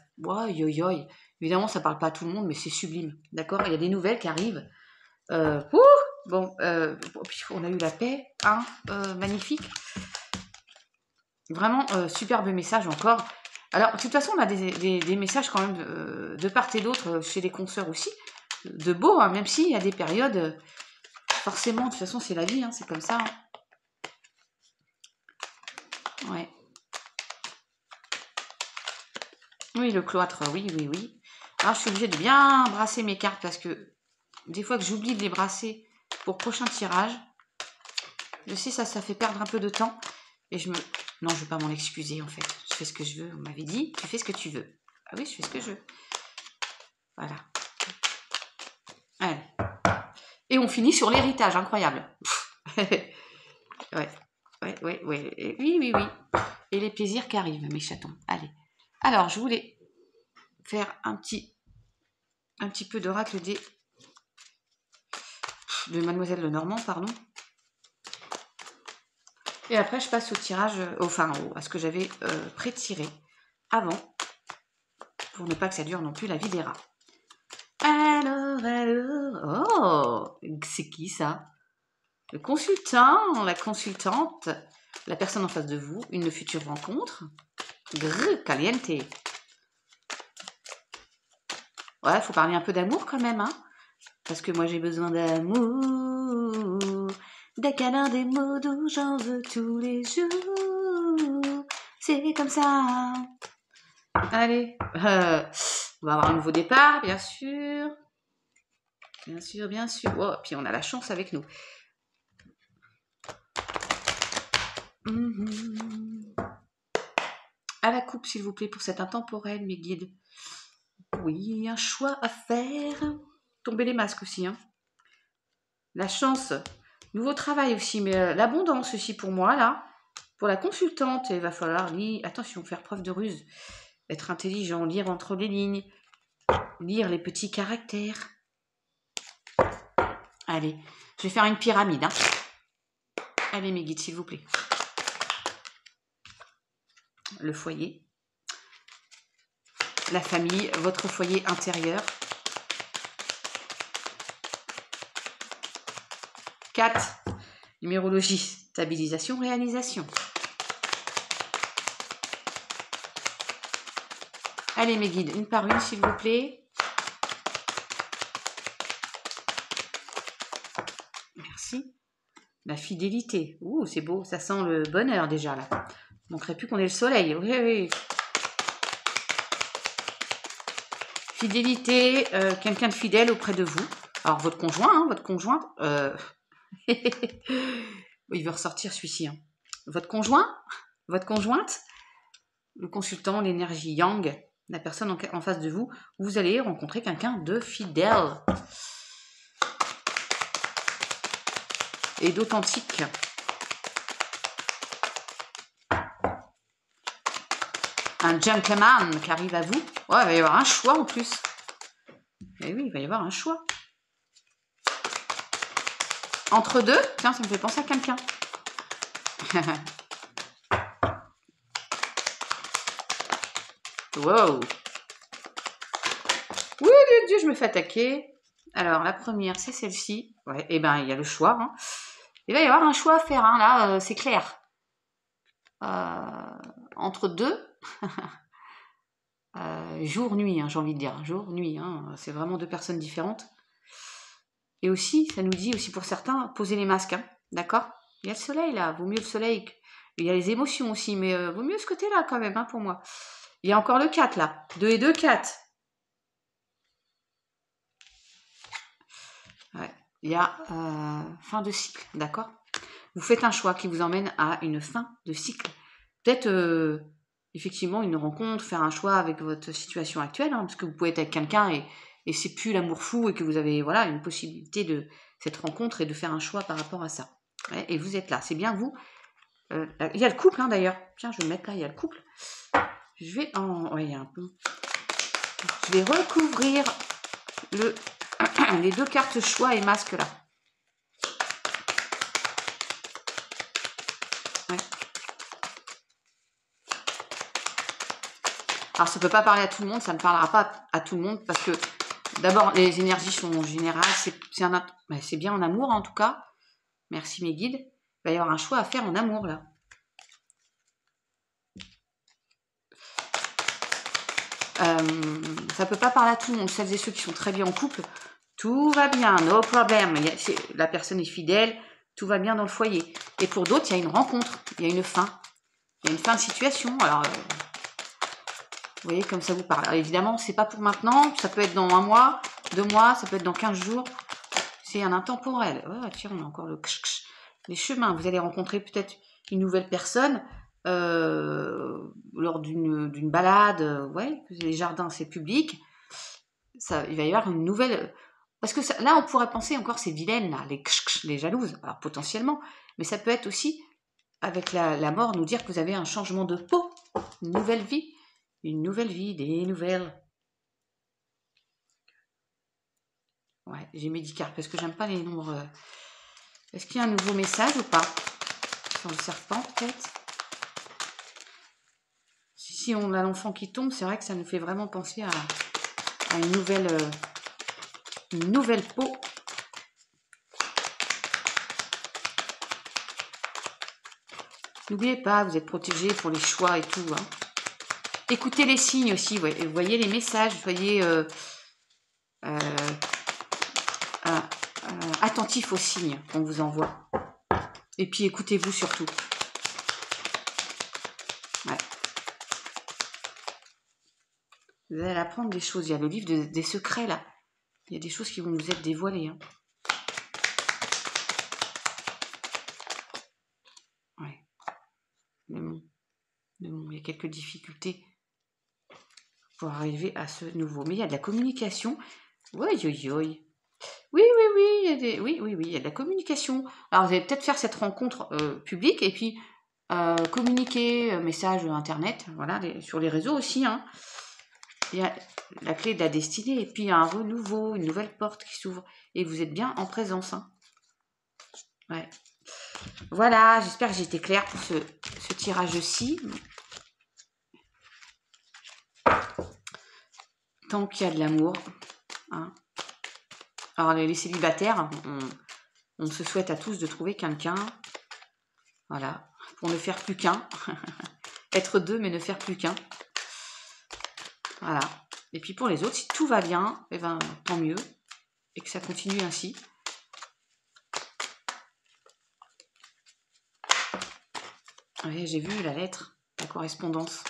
A: Évidemment, ça parle pas à tout le monde, mais c'est sublime. D'accord. Il y a des nouvelles qui arrivent. Bon, on a eu la paix, hein, magnifique. Vraiment, superbe message encore. Alors, de toute façon, on a des messages quand même de part et d'autre, chez les consoeurs aussi, de beau, hein, même s'il y a des périodes, forcément, de toute façon, c'est la vie, hein, c'est comme ça. Hein. Ouais. Oui, le cloître, oui, oui, oui. Alors, je suis obligée de bien brasser mes cartes parce que des fois que j'oublie de les brasser pour prochain tirage, je sais, ça fait perdre un peu de temps. Et je me... Non, je ne vais pas m'en excuser, en fait. Je fais ce que je veux. On m'avait dit, tu fais ce que tu veux. Ah oui, je fais ce que je veux. Voilà. Allez. Et on finit sur l'héritage, incroyable. Ouais, ouais. Oui, oui, oui. Et les plaisirs qui arrivent, mes chatons. Allez. Alors, je voulais faire un petit peu d'oracle de Mademoiselle Lenormand, pardon. Et après, je passe au tirage, à ce que j'avais pré-tiré avant, pour ne pas que ça dure non plus la vie des rats. Alors, oh, c'est qui ça? Le consultant, la consultante, la personne en face de vous, une future rencontre. Grrr, caliente. Ouais, faut parler un peu d'amour quand même, hein. Parce que moi j'ai besoin d'amour, des câlins, des mots doux, j'en veux tous les jours. C'est comme ça. Allez, on va avoir un nouveau départ, bien sûr. Bien sûr, bien sûr. Oh, puis on a la chance avec nous. À la coupe, s'il vous plaît, pour cet intemporel, mes guides. Oui, un choix à faire. Tomber les masques aussi, hein. La chance. Nouveau travail aussi, mais l'abondance aussi pour moi, là. Pour la consultante, il va falloir lire. Attention, faire preuve de ruse. Être intelligent, lire entre les lignes. Lire les petits caractères. Allez, je vais faire une pyramide, hein. Allez, mes guides, s'il vous plaît. Le foyer. La famille, votre foyer intérieur. 4. Numérologie, stabilisation, réalisation. Allez, mes guides, une par une, s'il vous plaît. Merci. La fidélité. Ouh, c'est beau, ça sent le bonheur déjà, là. Il ne manquerait plus qu'on ait le soleil. Oui, oui. Fidélité, quelqu'un de fidèle auprès de vous. Alors, votre conjoint, hein, votre conjointe. Il veut ressortir celui-ci. Hein. Votre conjoint, votre conjointe, le consultant, l'énergie yang, la personne en face de vous, vous allez rencontrer quelqu'un de fidèle et d'authentique. Un gentleman qui arrive à vous. Ouais, il va y avoir un choix en plus. Et oui, il va y avoir un choix. Entre deux, tiens, ça me fait penser à quelqu'un. Wow. Oui, Dieu, je me fais attaquer. Alors, la première, c'est celle-ci. Ouais, et ben, il y a le choix. Hein. Il va y avoir un choix à faire, hein, là, c'est clair. Entre deux, jour-nuit, hein, j'ai envie de dire. Jour-nuit, hein, c'est vraiment deux personnes différentes. Et aussi, ça nous dit aussi pour certains, poser les masques, hein, d'accord? Il y a le soleil, là, vaut mieux le soleil. Il y a les émotions aussi, mais vaut mieux ce côté-là, quand même, hein, pour moi. Il y a encore le 4, là. 2 et 2, 4. Ouais. Il y a fin de cycle, d'accord? Vous faites un choix qui vous emmène à une fin de cycle. Peut-être, effectivement, une rencontre, faire un choix avec votre situation actuelle, hein, parce que vous pouvez être avec quelqu'un et c'est plus l'amour fou et que vous avez voilà une possibilité de cette rencontre et de faire un choix par rapport à ça. Ouais, et vous êtes là, c'est bien vous. Il y a le couple, hein, d'ailleurs. Tiens, je vais le mettre là, il y a le couple. Je vais en... Ouais, il y a un peu... Je vais recouvrir les deux cartes choix et masque là. Ouais. Alors, ça ne peut pas parler à tout le monde, ça ne parlera pas à tout le monde parce que d'abord, les énergies sont générales. C'est bien en amour, en tout cas. Merci, mes guides. Il va y avoir un choix à faire en amour, là. Ça peut pas parler à tout le monde. Celles et ceux qui sont très bien en couple, tout va bien, no problem. La personne est fidèle, tout va bien dans le foyer. Et pour d'autres, il y a une rencontre, il y a une fin. Il y a une fin de situation. Alors, vous voyez comme ça vous parle. Alors, évidemment, c'est pas pour maintenant. Ça peut être dans 1 mois, 2 mois, ça peut être dans 15 jours. C'est un intemporel. Oh, tiens, on a encore le ksh-ksh. Les chemins. Vous allez rencontrer peut-être une nouvelle personne lors d'une balade. Ouais, les jardins, c'est public. Il va y avoir une nouvelle... Parce que là, on pourrait penser encore ces vilaines, là, les ksh-ksh, les jalouses. Alors, potentiellement. Mais ça peut être aussi, avec la mort, nous dire que vous avez un changement de peau. Une nouvelle vie. Une nouvelle vie, des nouvelles. Ouais, j'ai mis 10 cartes parce que j'aime pas les nombres. Est-ce qu'il y a un nouveau message ou pas? Sur le serpent, peut-être? Si on a l'enfant qui tombe, c'est vrai que ça nous fait vraiment penser à une nouvelle peau. N'oubliez pas, vous êtes protégés pour les choix et tout. Hein. Écoutez les signes aussi, ouais. Vous voyez les messages, soyez attentifs aux signes qu'on vous envoie. Et puis écoutez-vous surtout. Ouais. Vous allez apprendre des choses. Il y a le livre des secrets là. Il y a des choses qui vont vous être dévoilées. Hein. Ouais. Mais bon, il y a quelques difficultés pour arriver à ce nouveau. Mais il y a de la communication. Oui, oui, oui. Oui, il y a il y a de la communication. Alors, vous allez peut-être faire cette rencontre publique et puis communiquer, message internet, voilà, sur les réseaux aussi. Hein. Il y a la clé de la destinée et puis il y a un renouveau, une nouvelle porte qui s'ouvre et vous êtes bien en présence. Hein. Ouais. Voilà, j'espère que j'ai été claire pour ce tirage-ci. Tant qu'il y a de l'amour. Hein. Alors, les célibataires, on se souhaite à tous de trouver quelqu'un. Voilà, pour ne faire plus qu'un. Être deux, mais ne faire plus qu'un. Voilà. Et puis pour les autres, si tout va bien, eh ben, tant mieux. Et que ça continue ainsi. Oui, j'ai vu la lettre, la correspondance.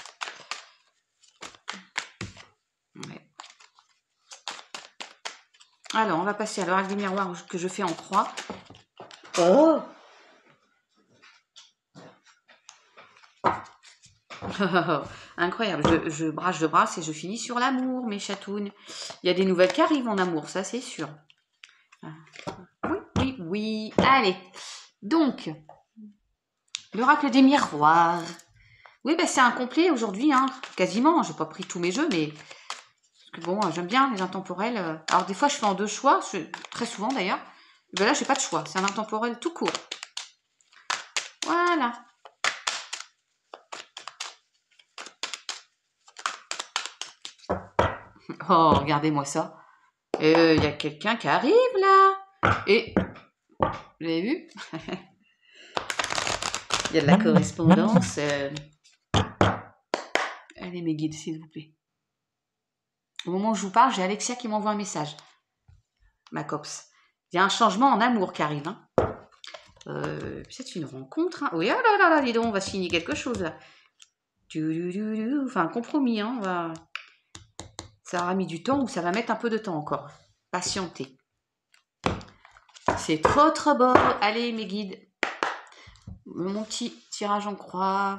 A: Ouais. Alors, on va passer à l'oracle des miroirs que je fais en croix. Oh incroyable, je brasse et je finis sur l'amour, mes chatounes. Il y a des nouvelles qui arrivent en amour, ça c'est sûr. Oui. Allez, donc, l'oracle des miroirs. Oui, ben c'est incomplet aujourd'hui, hein, quasiment. J'ai pas pris tous mes jeux, mais parce que bon, j'aime bien les intemporels. Alors des fois, je fais en 2 choix, très souvent d'ailleurs. Ben là, j'ai pas de choix. C'est un intemporel tout court. Voilà. Oh, regardez-moi ça. Il y a quelqu'un qui arrive là. Et vous l'avez vu? Il y a de la correspondance. Allez, mes guides, s'il vous plaît. Au moment où je vous parle, j'ai Alexia qui m'envoie un message. Ma copse. Il y a un changement en amour qui arrive. Hein. C'est une rencontre. Hein. Oui, oh là, dis donc, on va signer quelque chose là. Enfin, un compromis. Hein, ça aura mis du temps ou ça va mettre un peu de temps encore. Patientez. C'est trop beau. Allez, mes guides. Mon petit tirage en croix.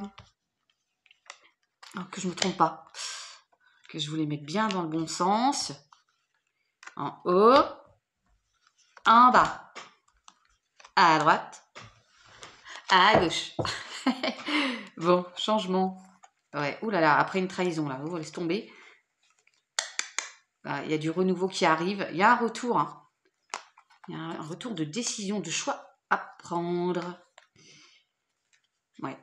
A: Oh, que je ne me trompe pas. Que je voulais mettre bien dans le bon sens. En haut. En bas. À droite. À gauche. Bon, changement. Ouais, oulala, après une trahison là, oh, laisse tomber. Il y a du renouveau qui arrive. Il y a un retour. Hein. Il y a un retour de décision, de choix à prendre. Ouais.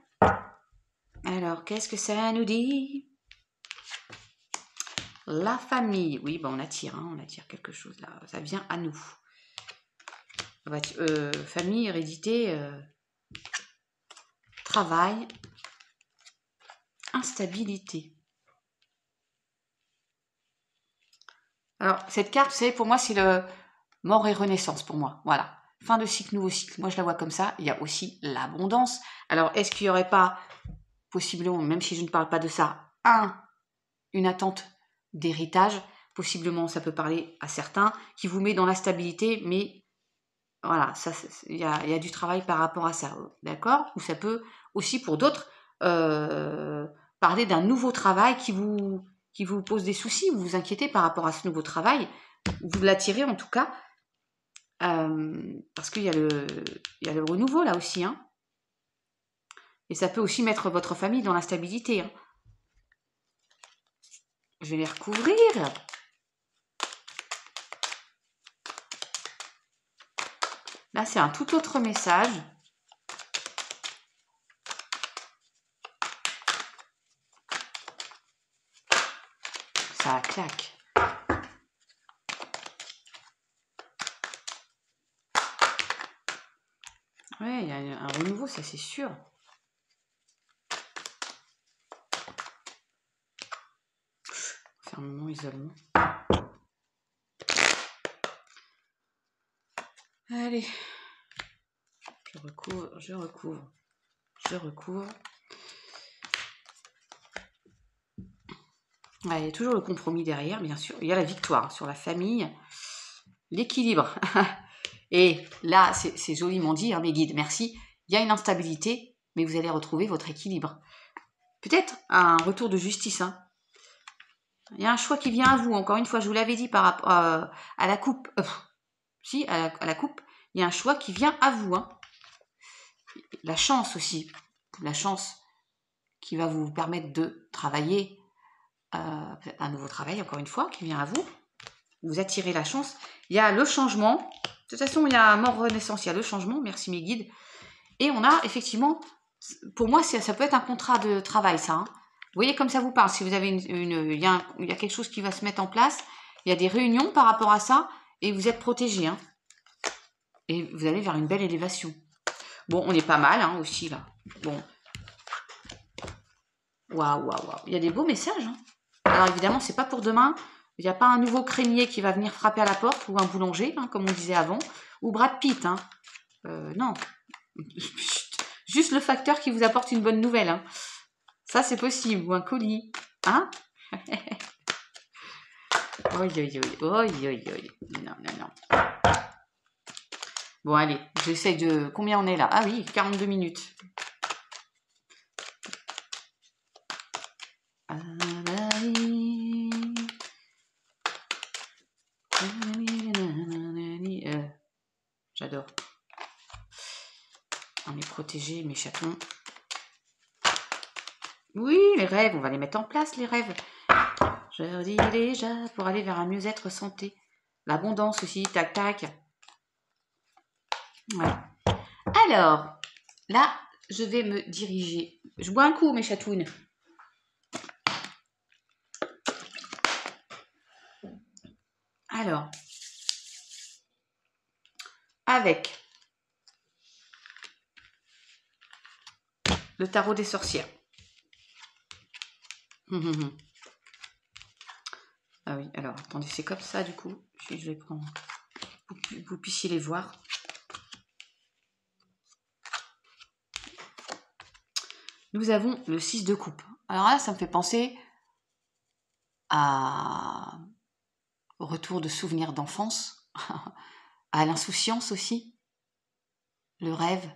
A: Alors, qu'est-ce que ça nous dit? La famille. Oui, ben on attire quelque chose là. Ça vient à nous. Famille, hérédité, travail, instabilité. Alors, cette carte, vous savez, pour moi, c'est le mort et renaissance, pour moi. Voilà. Fin de cycle, nouveau cycle. Moi, je la vois comme ça. Il y a aussi l'abondance. Alors, est-ce qu'il n'y aurait pas, possiblement, même si je ne parle pas de ça, une attente d'héritage? Possiblement, ça peut parler à certains, qui vous met dans la stabilité, mais voilà, il y a du travail par rapport à ça, d'accord? Ou ça peut aussi, pour d'autres, parler d'un nouveau travail qui vous pose des soucis, vous vous inquiétez par rapport à ce nouveau travail, vous l'attirez en tout cas, parce qu'il y a le renouveau là aussi, hein. Et ça peut aussi mettre votre famille dans l'instabilité, hein. Je vais les recouvrir. Là, c'est un tout autre message. Ça claque. Ouais, il y a un renouveau, ça c'est sûr. Fermement, isolement. Allez. Je recouvre, je recouvre, je recouvre. Ouais, il y a toujours le compromis derrière, bien sûr. Il y a la victoire sur la famille, l'équilibre. Et là, c'est joliment dit, hein, mes guides, merci. Il y a une instabilité, mais vous allez retrouver votre équilibre. Peut-être un retour de justice, hein. Il y a un choix qui vient à vous. Encore une fois, je vous l'avais dit par rapport à la coupe. Si, à la coupe, il y a un choix qui vient à vous, hein. La chance aussi. La chance qui va vous permettre de travailler un nouveau travail, encore une fois, qui vient à vous. Vous attirez la chance. Il y a le changement. De toute façon, il y a mort-renaissance, il y a le changement. Merci mes guides. Et on a effectivement, pour moi, ça peut être un contrat de travail, ça, hein. Vous voyez comme ça vous parle. Si vous avez il y a quelque chose qui va se mettre en place, il y a des réunions par rapport à ça, et vous êtes protégé, hein. Et vous allez vers une belle élévation. Bon, on est pas mal, hein, aussi, là. Bon. Waouh, waouh, waouh. Il y a des beaux messages, hein. Alors évidemment, c'est pas pour demain. Il n'y a pas un nouveau crémier qui va venir frapper à la porte, ou un boulanger, hein, comme on disait avant, ou Brad Pitt, hein. Non. Juste le facteur qui vous apporte une bonne nouvelle, hein. Ça, c'est possible. Ou un colis, hein. Oi, oi, oi, oi, oi, oi. Non, non, non. Bon, allez, j'essaye de... Combien on est là? Ah oui, 42 minutes. J'adore. On est protégé, mes chatons. Oui, les rêves, on va les mettre en place, les rêves. Je dis déjà, pour aller vers un mieux-être santé. L'abondance aussi, tac, tac. Ouais. Alors, là, je vais me diriger. Je bois un coup, mes chatounes. Alors, avec le tarot des sorcières. Ah oui, alors, attendez, c'est comme ça, du coup. Je vais prendre... Pour que vous puissiez les voir. Nous avons le 6 de coupe. Alors là, ça me fait penser au retour de souvenirs d'enfance, à l'insouciance aussi, le rêve.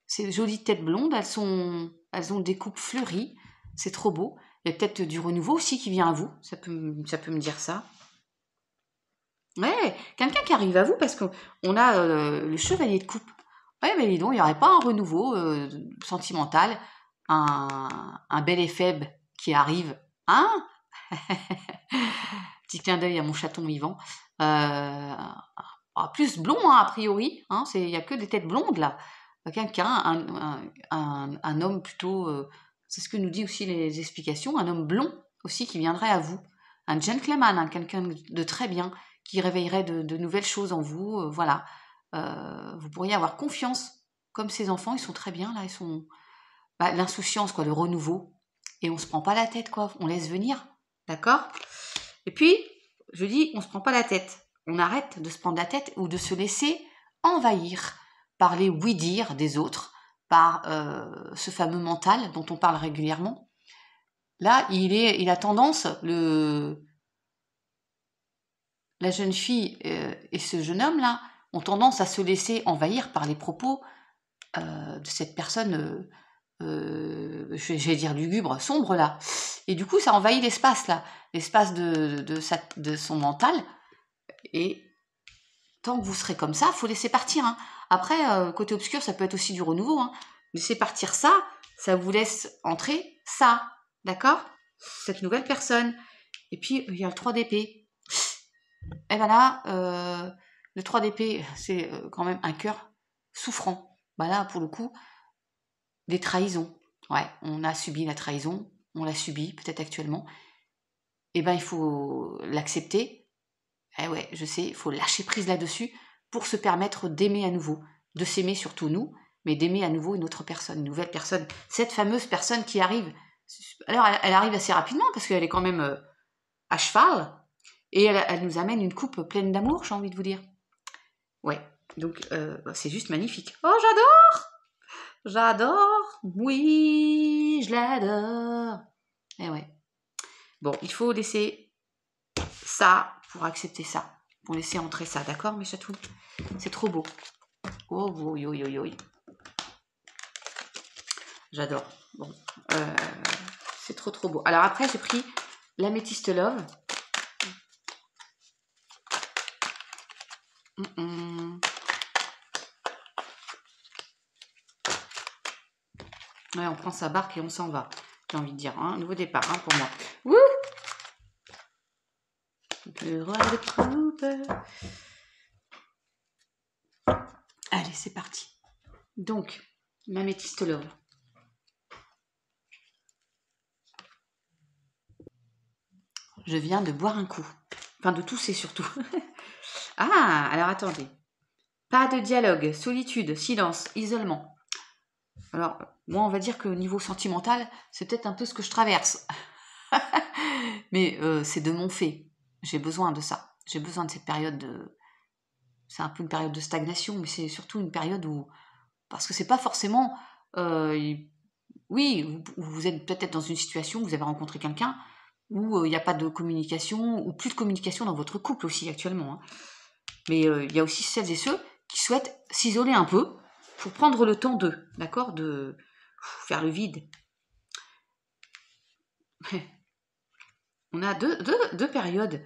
A: Ces jolies têtes blondes, elles ont des coupes fleuries, c'est trop beau. Il y a peut-être du renouveau aussi qui vient à vous, ça peut me dire ça. Ouais, quelqu'un qui arrive à vous parce qu'on a le chevalier de coupe. Ouais, mais dis donc, il n'y aurait pas un renouveau sentimental, un bel éphèbe qui arrive, hein? Petit clin d'œil à mon chaton vivant. Plus blond, hein, a priori. Hein, il n'y a que des têtes blondes, là. Quelqu'un, un homme plutôt... c'est ce que nous dit aussi les explications. Un homme blond aussi qui viendrait à vous. Un gentleman, hein, quelqu'un de très bien, qui réveillerait de nouvelles choses en vous. Voilà. Vous pourriez avoir confiance. Comme ces enfants, ils sont très bien, là. Ils sont... l'insouciance, quoi, le renouveau. Et on se prend pas la tête, quoi. On laisse venir. D'accord? Et puis, je dis, on se prend pas la tête. On arrête de se prendre la tête ou de se laisser envahir par les oui-dire des autres, par ce fameux mental dont on parle régulièrement. Là, il a tendance, la jeune fille et ce jeune homme-là ont tendance à se laisser envahir par les propos de cette personne, j'allais dire lugubre, sombre là. Et du coup, ça envahit l'espace là, l'espace de son mental. Et tant que vous serez comme ça, il faut laisser partir. Hein. Après, côté obscur, ça peut être aussi du renouveau. Hein. Laissez partir ça, ça vous laisse entrer ça, d'accord? Cette nouvelle personne. Et puis, il y a le 3 d'épée. Et ben là, le 3 d'épée, c'est quand même un cœur souffrant. Ben là, pour le coup, des trahisons. Ouais, on a subi la trahison, on l'a subi peut-être actuellement. Et ben il faut l'accepter. Eh ouais, je sais, il faut lâcher prise là-dessus pour se permettre d'aimer à nouveau, de s'aimer surtout nous, mais d'aimer à nouveau une autre personne, une nouvelle personne, cette fameuse personne qui arrive. Alors elle arrive assez rapidement parce qu'elle est quand même à cheval et elle nous amène une coupe pleine d'amour, j'ai envie de vous dire. Ouais, donc c'est juste magnifique. Oh j'adore! J'adore, oui, je l'adore. Eh ouais. Bon, il faut laisser ça pour accepter ça, pour laisser entrer ça, d'accord, mes chatouns? C'est trop beau. Oh, oui, oui, oui, oui. J'adore. Bon, c'est trop, trop beau. Alors après, j'ai pris l'améthyste love. Ouais, on prend sa barque et on s'en va. J'ai envie de dire, hein, nouveau départ hein, pour moi. Wouh! Le roi de Cooper. Allez, c'est parti. Donc, l'améthyste love. Je viens de boire un coup. Enfin, de tousser surtout. Ah, alors attendez. Pas de dialogue, solitude, silence, isolement. Alors, moi, on va dire qu'au niveau sentimental, c'est peut-être un peu ce que je traverse. Mais c'est de mon fait. J'ai besoin de ça. J'ai besoin de cette période de... C'est un peu une période de stagnation, mais c'est surtout une période où... Parce que c'est pas forcément... Oui, vous êtes peut-être dans une situation où vous avez rencontré quelqu'un où il n'y a pas de communication, ou plus de communication dans votre couple aussi actuellement. Hein. Mais il y a aussi celles et ceux qui souhaitent s'isoler un peu pour prendre le temps d'eux, d'accord, de faire le vide. On a deux périodes.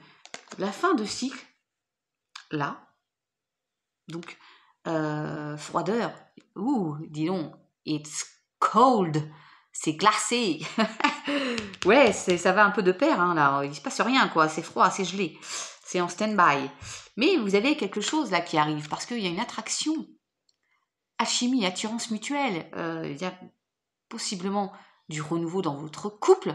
A: La fin de cycle, là, donc froideur. Ouh, dis donc, it's cold, c'est glacé. Ouais, ça va un peu de pair, hein, là. Il se passe rien, quoi. C'est froid, c'est gelé. C'est en stand-by. Mais vous avez quelque chose là qui arrive parce qu'il y a une attraction, alchimie, attirance mutuelle. Il y a possiblement du renouveau dans votre couple.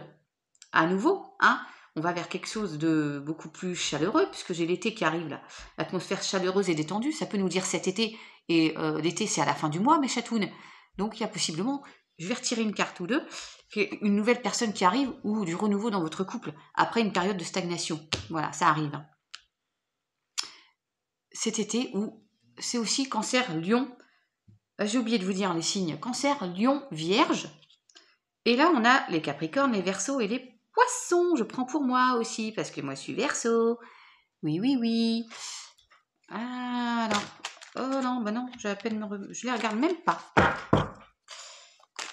A: À nouveau, hein. On va vers quelque chose de beaucoup plus chaleureux puisque j'ai l'été qui arrive là. L'atmosphère chaleureuse et détendue, ça peut nous dire cet été. Et l'été, c'est à la fin du mois, mes chatounes. Donc il y a possiblement, je vais retirer une carte ou deux, une nouvelle personne qui arrive ou du renouveau dans votre couple après une période de stagnation. Voilà, ça arrive. Cet été où c'est aussi Cancer, Lion. J'ai oublié de vous dire les signes. Cancer, Lion, Vierge. Et là, on a les Capricornes, les Verseaux et les Poissons. Je prends pour moi aussi parce que moi, je suis Verseau. Oui, oui, oui. Ah, non. Oh non, bah non, j'ai à peine je les regarde même pas.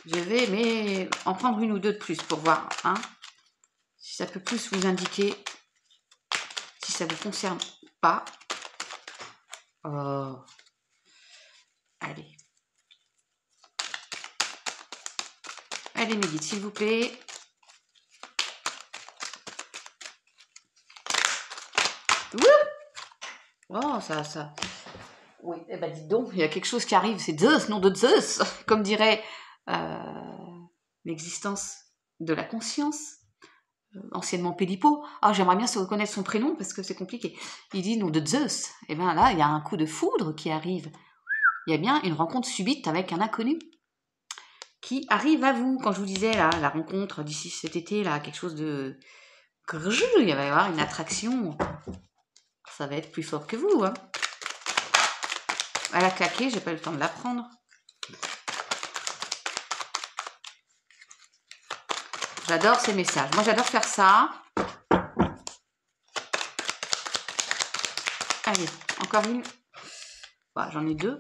A: Je vais en prendre une ou deux de plus pour voir, hein, si ça peut plus vous indiquer, si ça vous concerne pas. Oh. Allez. Allez, mes guides, s'il vous plaît. Oh, ça. Oui, eh ben dites donc, il y a quelque chose qui arrive, c'est Zeus, nom de Zeus, comme dirait l'existence de la conscience, anciennement Pélipo. Ah, j'aimerais bien se reconnaître son prénom parce que c'est compliqué. Il dit nom de Zeus. Et bien là, il y a un coup de foudre qui arrive. Il y a bien une rencontre subite avec un inconnu qui arrive à vous. Quand je vous disais là, la rencontre d'ici cet été, là, quelque chose de Il va y avoir une attraction. Ça va être plus fort que vous. Hein. Elle a claqué, j'ai pas eu le temps de la prendre. J'adore ces messages. Moi, j'adore faire ça. Allez, encore une. Bah, j'en ai deux.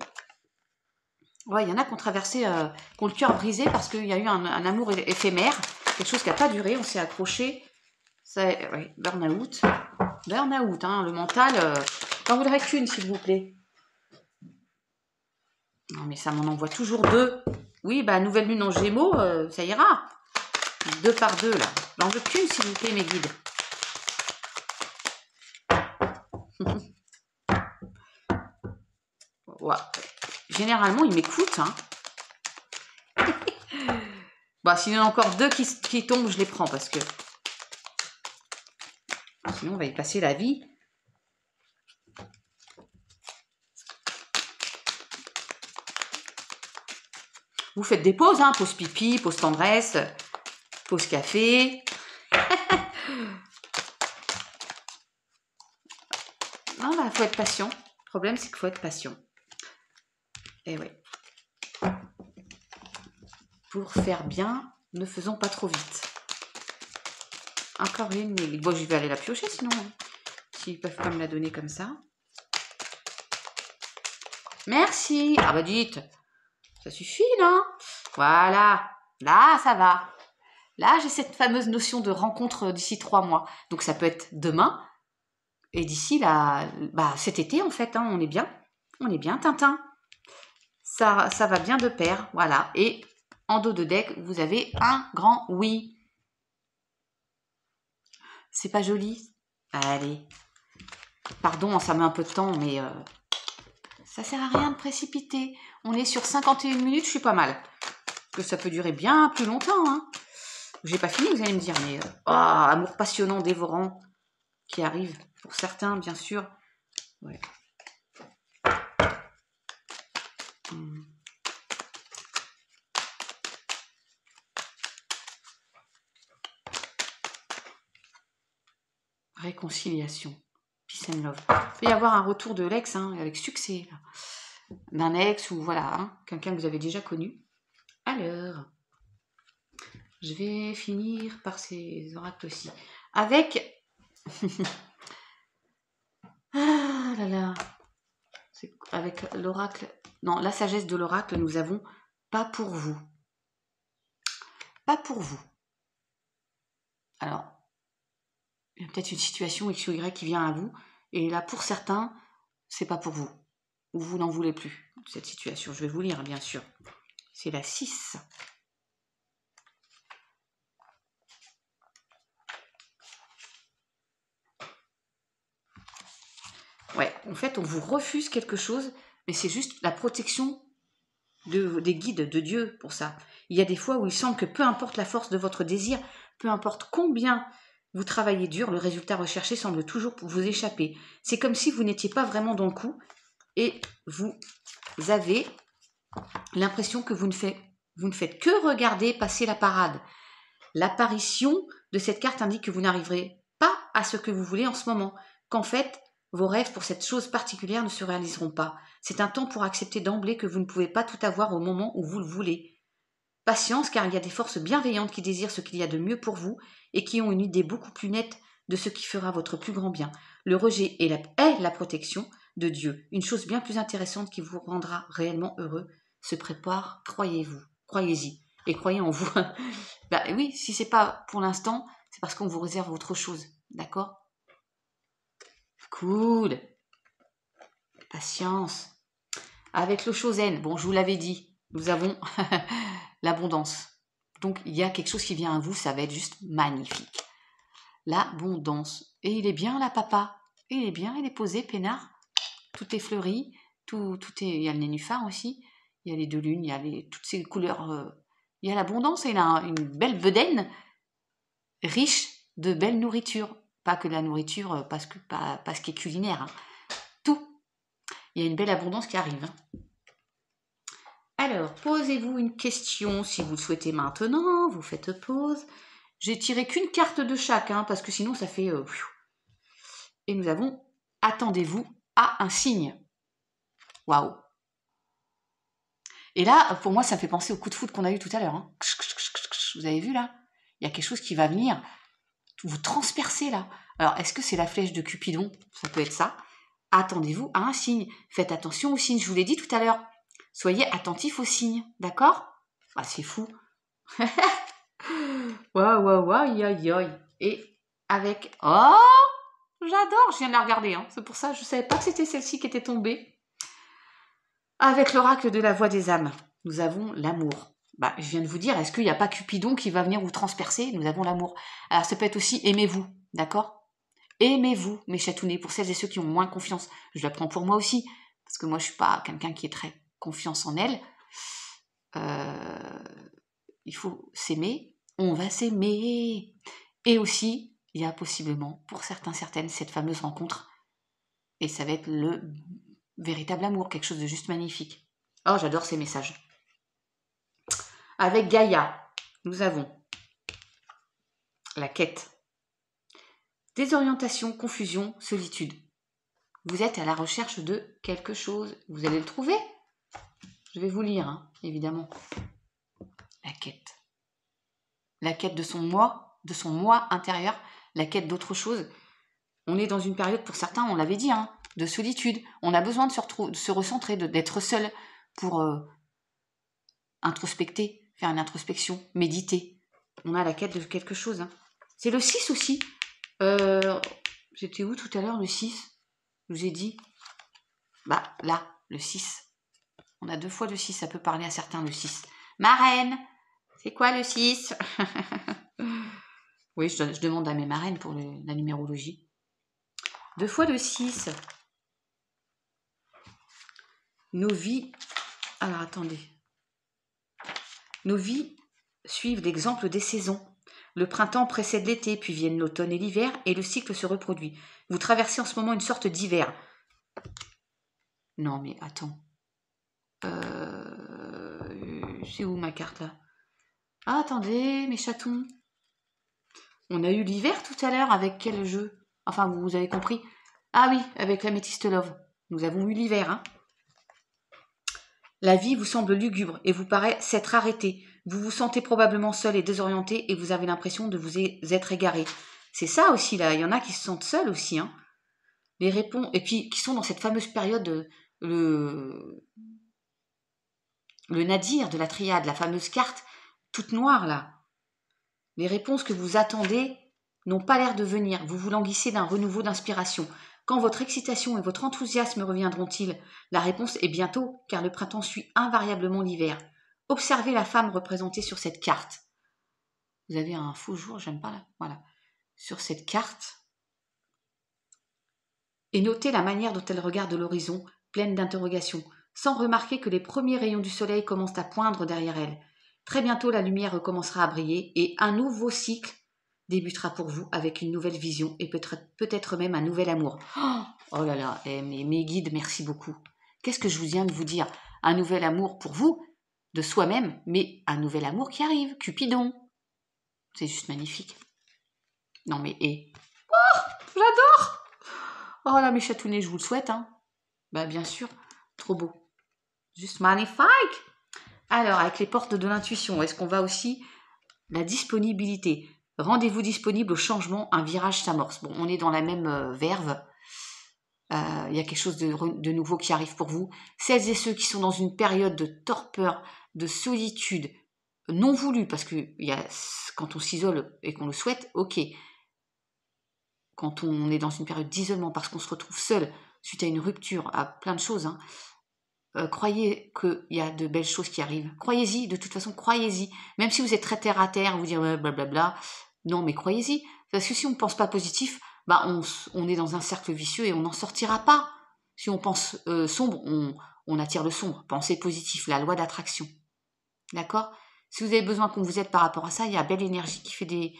A: Ouais, il y en a qui ont traversé, qui ont le cœur brisé parce qu'il y a eu un amour éphémère. Quelque chose qui n'a pas duré, on s'est accroché. Ouais, burn-out. Burn-out, hein, le mental. J'en voudrais qu'une, s'il vous plaît. Non, mais ça m'en envoie toujours deux. Oui, bah, nouvelle lune en Gémeaux, ça ira. 2 par 2, là. J'en veux qu'une, s'il vous plaît, mes guides. Ouais. Généralement, ils m'écoutent. Hein. Bah, s'il y en a encore deux qui tombent, je les prends parce que sinon, on va y passer la vie. Vous faites des pauses, hein, pause pipi, pause tendresse, pause café. Non, bah, faut être patient. Le problème, c'est qu'il faut être patient. Et oui. Pour faire bien, ne faisons pas trop vite. Encore une, mais bon, je vais aller la piocher sinon. S'ils peuvent pas me la donner comme ça. Merci. Ah bah dites, ça suffit, non? Voilà. Là, ça va. Là, j'ai cette fameuse notion de rencontre d'ici 3 mois. Donc, ça peut être demain. Et d'ici là, bah, cet été, en fait, hein, on est bien. On est bien, Tintin. Ça va bien de pair. Voilà. Et en dos de deck, vous avez un grand oui. C'est pas joli? Allez. Pardon, ça met un peu de temps, mais ça sert à rien de précipiter. On est sur 51 minutes, je suis pas mal. Que ça peut durer bien plus longtemps. Hein. J'ai pas fini, vous allez me dire, mais amour passionnant, dévorant, qui arrive pour certains, bien sûr. Ouais. Réconciliation. Peace and love. Il peut y avoir un retour de l'ex, hein, avec succès. D'un ex ou voilà, hein, quelqu'un que vous avez déjà connu. Alors, je vais finir par ces oracles aussi. Avec... ah là là. Avec l'oracle... Non, la sagesse de l'oracle, nous avons pas pour vous. Pas pour vous. Alors, il y a peut-être une situation X ou Y qui vient à vous. Et là, pour certains, c'est pas pour vous. Ou vous n'en voulez plus, cette situation. Je vais vous lire, bien sûr. C'est la 6. Ouais, en fait, on vous refuse quelque chose, mais c'est juste la protection des guides de Dieu pour ça. Il y a des fois où il semble que peu importe la force de votre désir, peu importe combien vous travaillez dur, le résultat recherché semble toujours vous échapper. C'est comme si vous n'étiez pas vraiment dans le coup et vous avez l'impression que vous ne faites que regarder passer la parade. L'apparition de cette carte indique que vous n'arriverez pas à ce que vous voulez en ce moment, qu'en fait, vos rêves pour cette chose particulière ne se réaliseront pas. C'est un temps pour accepter d'emblée que vous ne pouvez pas tout avoir au moment où vous le voulez. Patience, car il y a des forces bienveillantes qui désirent ce qu'il y a de mieux pour vous et qui ont une idée beaucoup plus nette de ce qui fera votre plus grand bien. Le rejet est la protection de Dieu, une chose bien plus intéressante qui vous rendra réellement heureux. Se prépare, croyez-y et croyez en vous. Bah oui, si c'est pas pour l'instant, c'est parce qu'on vous réserve autre chose, d'accord? Cool. Patience. Avec le Shosen, bon, je vous l'avais dit, nous avons l'abondance. Donc, il y a quelque chose qui vient à vous, ça va être juste magnifique. L'abondance. Et il est bien, là, papa. Et il est bien, il est posé, peinard. Tout est fleuri, tout est... Il y a le nénuphar aussi, il y a les 2 lunes, il y a toutes ces couleurs... Il y a l'abondance et il a une belle bedaine riche de belle nourriture. Pas que la nourriture, pas ce qui est culinaire. Hein. Tout. Il y a une belle abondance qui arrive. Hein. Alors, posez-vous une question si vous le souhaitez maintenant. Vous faites pause. J'ai tiré qu'une carte de chaque, hein, parce que sinon ça fait... Et nous avons « Attendez-vous à un signe ». Waouh. Et là, pour moi, ça me fait penser au coup de foudre qu'on a eu tout à l'heure. Hein. Vous avez vu là? Il y a quelque chose qui va venir vous transpercer là. Alors, est-ce que c'est la flèche de Cupidon? Ça peut être ça. Attendez-vous à un signe. Faites attention aux signes. Je vous l'ai dit tout à l'heure. Soyez attentifs aux signes. D'accord? Ah, c'est fou. Waouh, waouh, waouh, aïe, aïe. Et avec... Oh, j'adore. Je viens de la regarder. Hein. C'est pour ça que je ne savais pas que c'était celle-ci qui était tombée. Avec l'oracle de la voix des âmes, nous avons l'amour. Bah, je viens de vous dire, est-ce qu'il n'y a pas Cupidon qui va venir vous transpercer? Nous avons l'amour. Alors, ça peut être aussi aimez-vous, d'accord? Aimez-vous, mes chatounnets, pour celles et ceux qui ont moins confiance. Je la prends pour moi aussi, parce que moi, je ne suis pas quelqu'un qui est très confiance en elle. Il faut s'aimer, on va s'aimer. Et aussi, il y a possiblement, pour certains, certaines, cette fameuse rencontre. Et ça va être le véritable amour, quelque chose de juste magnifique. Oh, j'adore ces messages. Avec Gaïa, nous avons la quête. Désorientation, confusion, solitude. Vous êtes à la recherche de quelque chose. Vous allez le trouver. Je vais vous lire, hein, évidemment. La quête. La quête de son moi intérieur, la quête d'autre chose. On est dans une période, pour certains, on l'avait dit, hein, de solitude. On a besoin de se recentrer, d'être seul pour introspecter, faire une introspection, méditer. On a la quête de quelque chose. Hein. C'est le 6 aussi. J'étais où tout à l'heure, le 6? Je vous ai dit. Bah, là, le 6. On a 2 fois le 6, ça peut parler à certains, le 6. Marraine, c'est quoi le 6? Oui, je demande à mes marraines pour la numérologie. 2 fois le 6. Nos vies... Alors, attendez. Nos vies suivent l'exemple des saisons. Le printemps précède l'été, puis viennent l'automne et l'hiver, et le cycle se reproduit. Vous traversez en ce moment une sorte d'hiver. Non, mais attends. C'est où ma carte, là? Ah, attendez, mes chatons. On a eu l'hiver tout à l'heure, avec quel jeu? Enfin, vous avez compris. Ah oui, avec l'Améthyste Love. Nous avons eu l'hiver, hein. La vie vous semble lugubre et vous paraît s'être arrêtée. Vous vous sentez probablement seul et désorienté et vous avez l'impression de vous être égaré. C'est ça aussi, là. Il y en a qui se sentent seuls aussi, hein. Les réponses... Et puis, qui sont dans cette fameuse période, le nadir de la triade, la fameuse carte toute noire, là. Les réponses que vous attendez n'ont pas l'air de venir. Vous vous languissez d'un renouveau d'inspiration. Quand votre excitation et votre enthousiasme reviendront-ils? La réponse est bientôt, car le printemps suit invariablement l'hiver. Observez la femme représentée sur cette carte. Vous avez un faux jour, j'aime pas là. Voilà. Sur cette carte. Et notez la manière dont elle regarde l'horizon, pleine d'interrogations, sans remarquer que les premiers rayons du soleil commencent à poindre derrière elle. Très bientôt, la lumière recommencera à briller et un nouveau cycle débutera pour vous avec une nouvelle vision et peut-être même un nouvel amour. Oh là là, mes guides, merci beaucoup. Qu'est-ce que je vous viens de vous dire? Un nouvel amour pour vous, de soi-même, mais un nouvel amour qui arrive, Cupidon. C'est juste magnifique. Non mais, oh, j'adore! Oh là, mes chatounnets, je vous le souhaite, hein. Bah bien sûr, trop beau. Juste magnifique! Alors, avec les portes de l'intuition, est-ce qu'on va aussi... La disponibilité. Rendez-vous disponible au changement, un virage s'amorce. Bon, on est dans la même verve. Il y a quelque chose de nouveau qui arrive pour vous. Celles et ceux qui sont dans une période de torpeur, de solitude, non voulue, parce que quand on s'isole et qu'on le souhaite, ok. Quand on est dans une période d'isolement, parce qu'on se retrouve seul, suite à une rupture, à plein de choses, hein, croyez qu'il y a de belles choses qui arrivent. Croyez-y, de toute façon, croyez-y. Même si vous êtes très terre à terre, vous dire blablabla. Non, mais croyez-y. Parce que si on ne pense pas positif, bah on est dans un cercle vicieux et on n'en sortira pas. Si on pense sombre, on attire le sombre. Pensez positif, la loi d'attraction. D'accord? Si vous avez besoin qu'on vous aide par rapport à ça, il y a Belle Énergie qui fait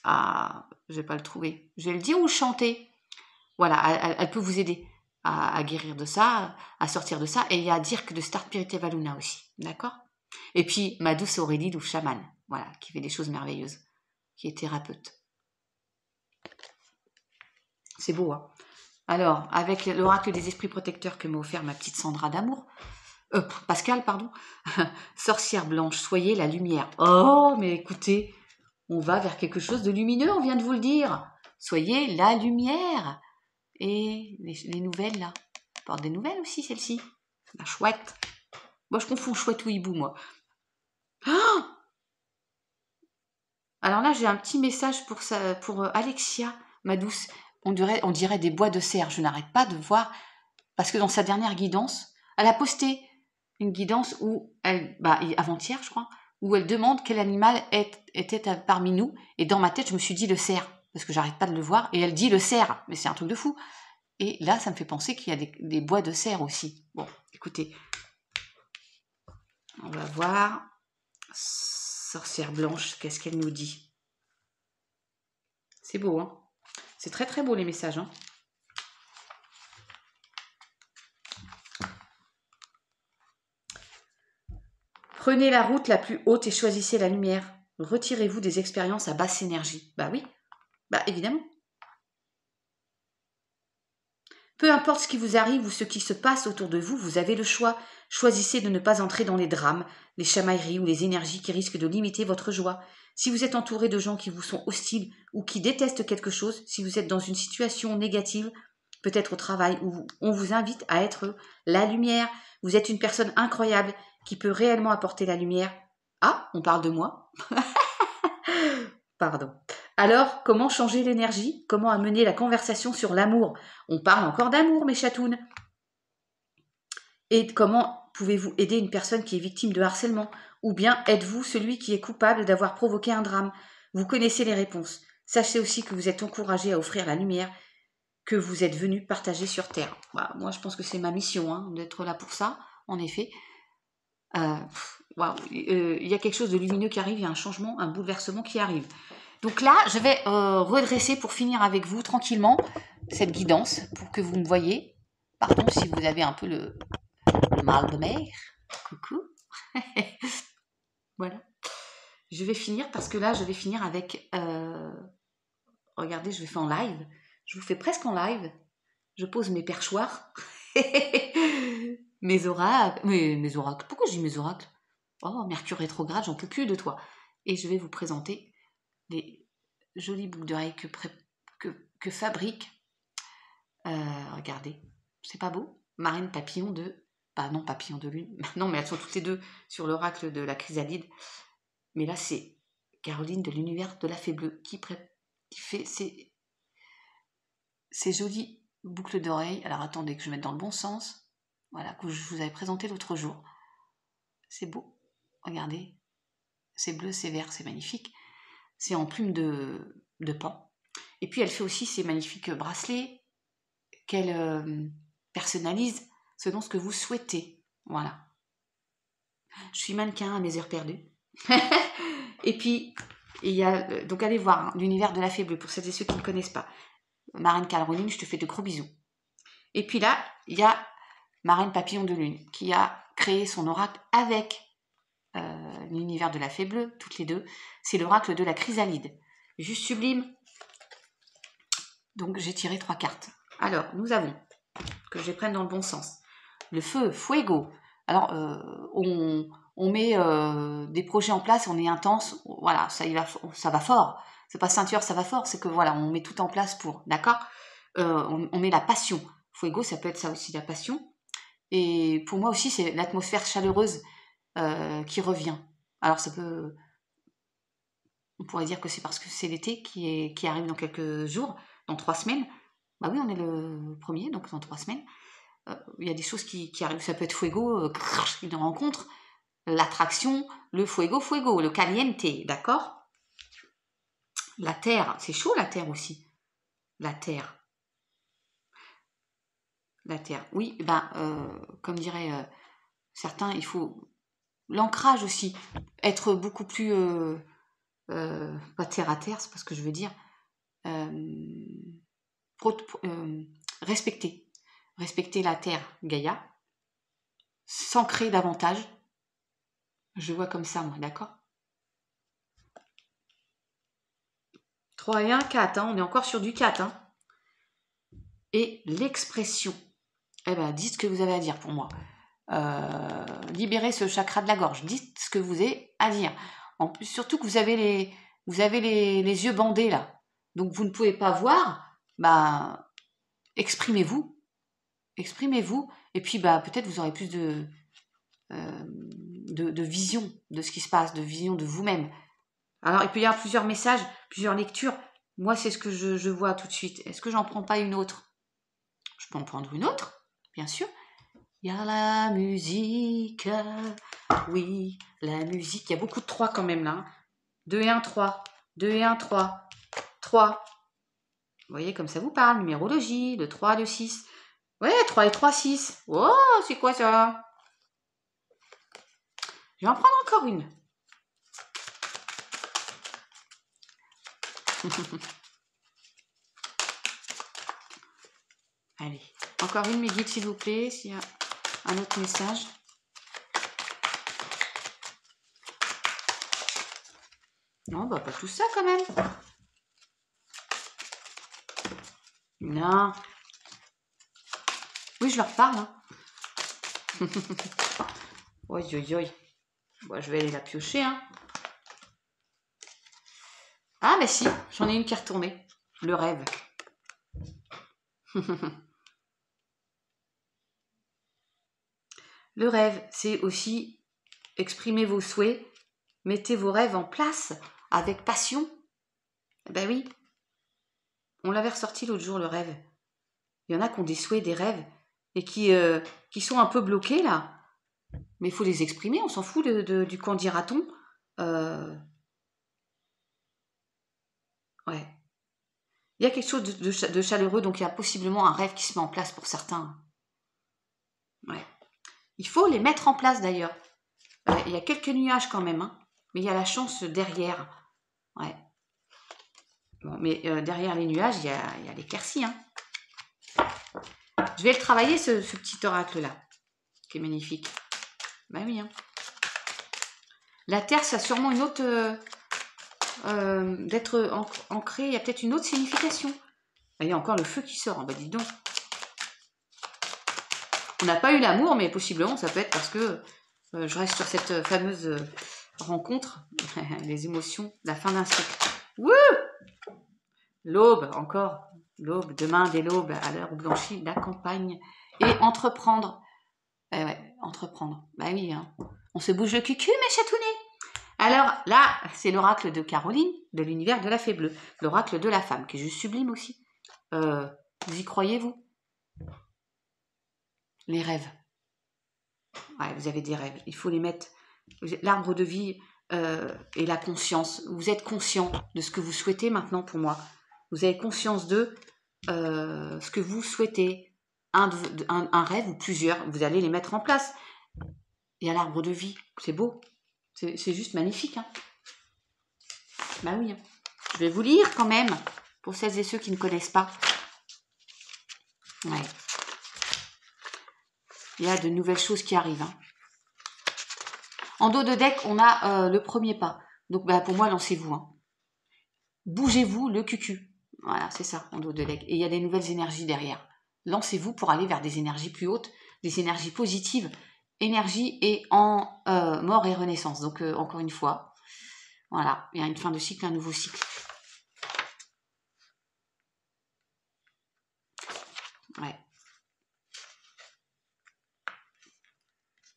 A: Ah, je vais pas le trouver. Je vais le dire ou le chanter. Voilà, elle peut vous aider à guérir de ça, à sortir de ça. Et il y a Dirk de Star Pirite Valuna aussi. D'accord? Et puis, ma douce Aurélie, douce chamane. voilà, qui fait des choses merveilleuses, qui est thérapeute. C'est beau, hein. Alors, avec l'oracle des esprits protecteurs que m'a offert ma petite Sandra d'amour, Pascal, pardon, sorcière blanche, soyez la lumière. Oh, mais écoutez, on va vers quelque chose de lumineux, on vient de vous le dire. Soyez la lumière. Et les nouvelles, là, porte des nouvelles aussi, celle-ci. La chouette. Moi, je confonds chouette ou hibou, moi. Oh, alors là, j'ai un petit message pour Alexia, ma douce. On dirait des bois de serre. Je n'arrête pas de voir, parce que dans sa dernière guidance, elle a posté une guidance où avant-hier, je crois, où elle demande quel animal était parmi nous. Et dans ma tête, je me suis dit le cerf, parce que j'arrête pas de le voir. Et elle dit le cerf, mais c'est un truc de fou. Et là, ça me fait penser qu'il y a des bois de serre aussi. Bon, écoutez, on va voir. Sorcière blanche, qu'est-ce qu'elle nous dit? C'est beau, hein? C'est très très beau les messages, hein? Prenez la route la plus haute et choisissez la lumière. Retirez-vous des expériences à basse énergie. Bah oui, bah évidemment. Peu importe ce qui vous arrive ou ce qui se passe autour de vous, vous avez le choix. Choisissez de ne pas entrer dans les drames, les chamailleries ou les énergies qui risquent de limiter votre joie. Si vous êtes entouré de gens qui vous sont hostiles ou qui détestent quelque chose, si vous êtes dans une situation négative, peut-être au travail, où on vous invite à être la lumière, vous êtes une personne incroyable qui peut réellement apporter la lumière. Ah, on parle de moi. Pardon. Alors, comment changer l'énergie? Comment amener la conversation sur l'amour? On parle encore d'amour, mes chatounes. Et comment pouvez-vous aider une personne qui est victime de harcèlement? Ou bien êtes-vous celui qui est coupable d'avoir provoqué un drame? Vous connaissez les réponses. Sachez aussi que vous êtes encouragé à offrir la lumière que vous êtes venu partager sur Terre. Voilà, moi, je pense que c'est ma mission, hein, d'être là pour ça, en effet. Il y a quelque chose de lumineux qui arrive, il y a un changement, un bouleversement qui arrive. Donc là, je vais redresser pour finir avec vous tranquillement cette guidance pour que vous me voyez. Pardon si vous avez un peu le mal de mer. Coucou. Voilà. Je vais finir parce que là, je vais finir avec... regardez, je vais faire en live. Je vous fais presque en live. Je pose mes perchoirs. Mes oracles. Mes oracles. Pourquoi je dis mes oracles? Oh, Mercure rétrograde, j'en peux plus de toi. Et je vais vous présenter les jolies boucles d'oreilles que fabrique. Regardez, c'est pas beau? Marine Papillon de... non, Papillon de Lune. Non, mais elles sont toutes les deux sur l'oracle de la chrysalide. Mais là, c'est Caroline de l'univers de la fée bleue qui fait ces jolies boucles d'oreilles. Alors attendez que je mette dans le bon sens. Voilà, que je vous avais présenté l'autre jour. C'est beau. Regardez. C'est bleu, c'est vert, c'est magnifique. C'est en plume de pan. Et puis elle fait aussi ces magnifiques bracelets qu'elle personnalise selon ce que vous souhaitez. Voilà. Je suis mannequin à mes heures perdues. Et puis, il y a, donc allez voir, hein, l'univers de la fée bleue, pour celles et ceux qui ne connaissent pas. Marine Caroline, je te fais de gros bisous. Et puis là, il y a Marine Papillon de Lune, qui a créé son oracle avec l'univers de la fée bleue, toutes les deux. C'est l'oracle de la chrysalide. Juste sublime. Donc j'ai tiré 3 cartes. Alors, nous avons, que je les prenne dans le bon sens, le feu, fuego. Alors, on met des projets en place, on est intense, voilà, ça va fort. C'est pas ceinture, ça va fort, c'est que voilà, on met tout en place pour, d'accord? On met la passion. Fuego, ça peut être ça aussi, la passion. Et pour moi aussi, c'est l'atmosphère chaleureuse qui revient. Alors, on pourrait dire que c'est parce que c'est l'été qui arrive dans quelques jours, dans 3 semaines. Bah oui, on est le 1er, donc dans 3 semaines. Il y a des choses qui arrivent. Ça peut être fuego, une rencontre, l'attraction, le fuego, le caliente, d'accord? La terre, c'est chaud la terre aussi. La terre. Oui, comme diraient certains, il faut l'ancrage aussi. Être beaucoup plus... pas terre à terre, c'est pas ce que je veux dire. Respecter. Respecter la terre, Gaïa, s'ancrer davantage. Je vois comme ça, moi, d'accord? 3 et 1, 4. Hein. On est encore sur du 4. Hein. Et l'expression. Eh bien, dites ce que vous avez à dire pour moi. Libérez ce chakra de la gorge. Dites ce que vous avez à dire. En plus, surtout que vous avez les yeux bandés là. Donc, vous ne pouvez pas voir. Bah, exprimez-vous. Exprimez-vous. Et puis, bah, peut-être vous aurez plus de vision de ce qui se passe, de vision de vous-même. Alors, il peut y avoir plusieurs messages, plusieurs lectures. Moi, c'est ce que je vois tout de suite. Est-ce que j'en prends pas une autre? Je peux en prendre une autre, bien sûr. Il y a la musique. Oui, la musique. Il y a beaucoup de 3 quand même là. 2 et 1, 3. 2 et 1, 3. 3. Vous voyez comme ça vous parle. Numérologie. Le 3, le 6. Ouais, 3 et 3, 6. Oh, c'est quoi ça? Je vais en prendre encore une. Allez, encore une, mes guides, s'il vous plaît, s'il y a un autre message. Non, bah pas tout ça quand même. Non. Oui, je leur parle. Hein. Oi, oi, oi. Bon, je vais aller la piocher. Hein. Ah, mais si, j'en ai une qui est retournée. Le rêve. Le rêve, c'est aussi exprimer vos souhaits, mettez vos rêves en place avec passion. Ben oui, on l'avait ressorti l'autre jour, le rêve. Il y en a qui ont des souhaits, des rêves, et qui sont un peu bloqués là. Mais il faut les exprimer, on s'en fout du qu'en dira-t-on. Ouais. Il y a quelque chose de chaleureux, donc il y a possiblement un rêve qui se met en place pour certains. Ouais. Il faut les mettre en place d'ailleurs. Il y a quelques nuages quand même, hein, mais il y a la chance derrière. Ouais. Bon, mais derrière les nuages, il y a l'éclaircie. Hein. Je vais le travailler, ce petit oracle-là, qui est magnifique. Ben oui. Hein. La Terre, ça a sûrement une autre... d'être ancrée, il y a peut-être une autre signification. Il y a encore le feu qui sort, bah dis donc. On n'a pas eu l'amour, mais possiblement, ça peut être parce que je reste sur cette fameuse rencontre, les émotions, la fin d'un cycle. Wouh! L'aube, encore. L'aube, demain, dès l'aube, à l'heure où blanchit la campagne. Et entreprendre. Ouais, entreprendre. Bah oui, hein. On se bouge le cucu, mes chatounettes. Alors là, c'est l'oracle de Caroline, de l'univers de la fée bleue. L'oracle de la femme, qui est juste sublime aussi. Vous y croyez, vous? Les rêves. Ouais, vous avez des rêves. Il faut les mettre. L'arbre de vie et la conscience. Vous êtes conscient de ce que vous souhaitez maintenant pour moi. Vous avez conscience de ce que vous souhaitez. Un rêve ou plusieurs. Vous allez les mettre en place. Il y a l'arbre de vie. C'est beau. C'est juste magnifique. Hein. Bah oui. Hein. Je vais vous lire quand même. Pour celles et ceux qui ne connaissent pas. Ouais. Il y a de nouvelles choses qui arrivent. Hein. En dos de deck, on a le premier pas. Donc, bah, pour moi, lancez-vous. Hein. Bougez-vous le cucu. Voilà, c'est ça, en dos de deck. Et il y a des nouvelles énergies derrière. Lancez-vous pour aller vers des énergies plus hautes, des énergies positives. Énergie et en mort et renaissance. Donc, encore une fois, voilà, il y a une fin de cycle, un nouveau cycle. Ouais.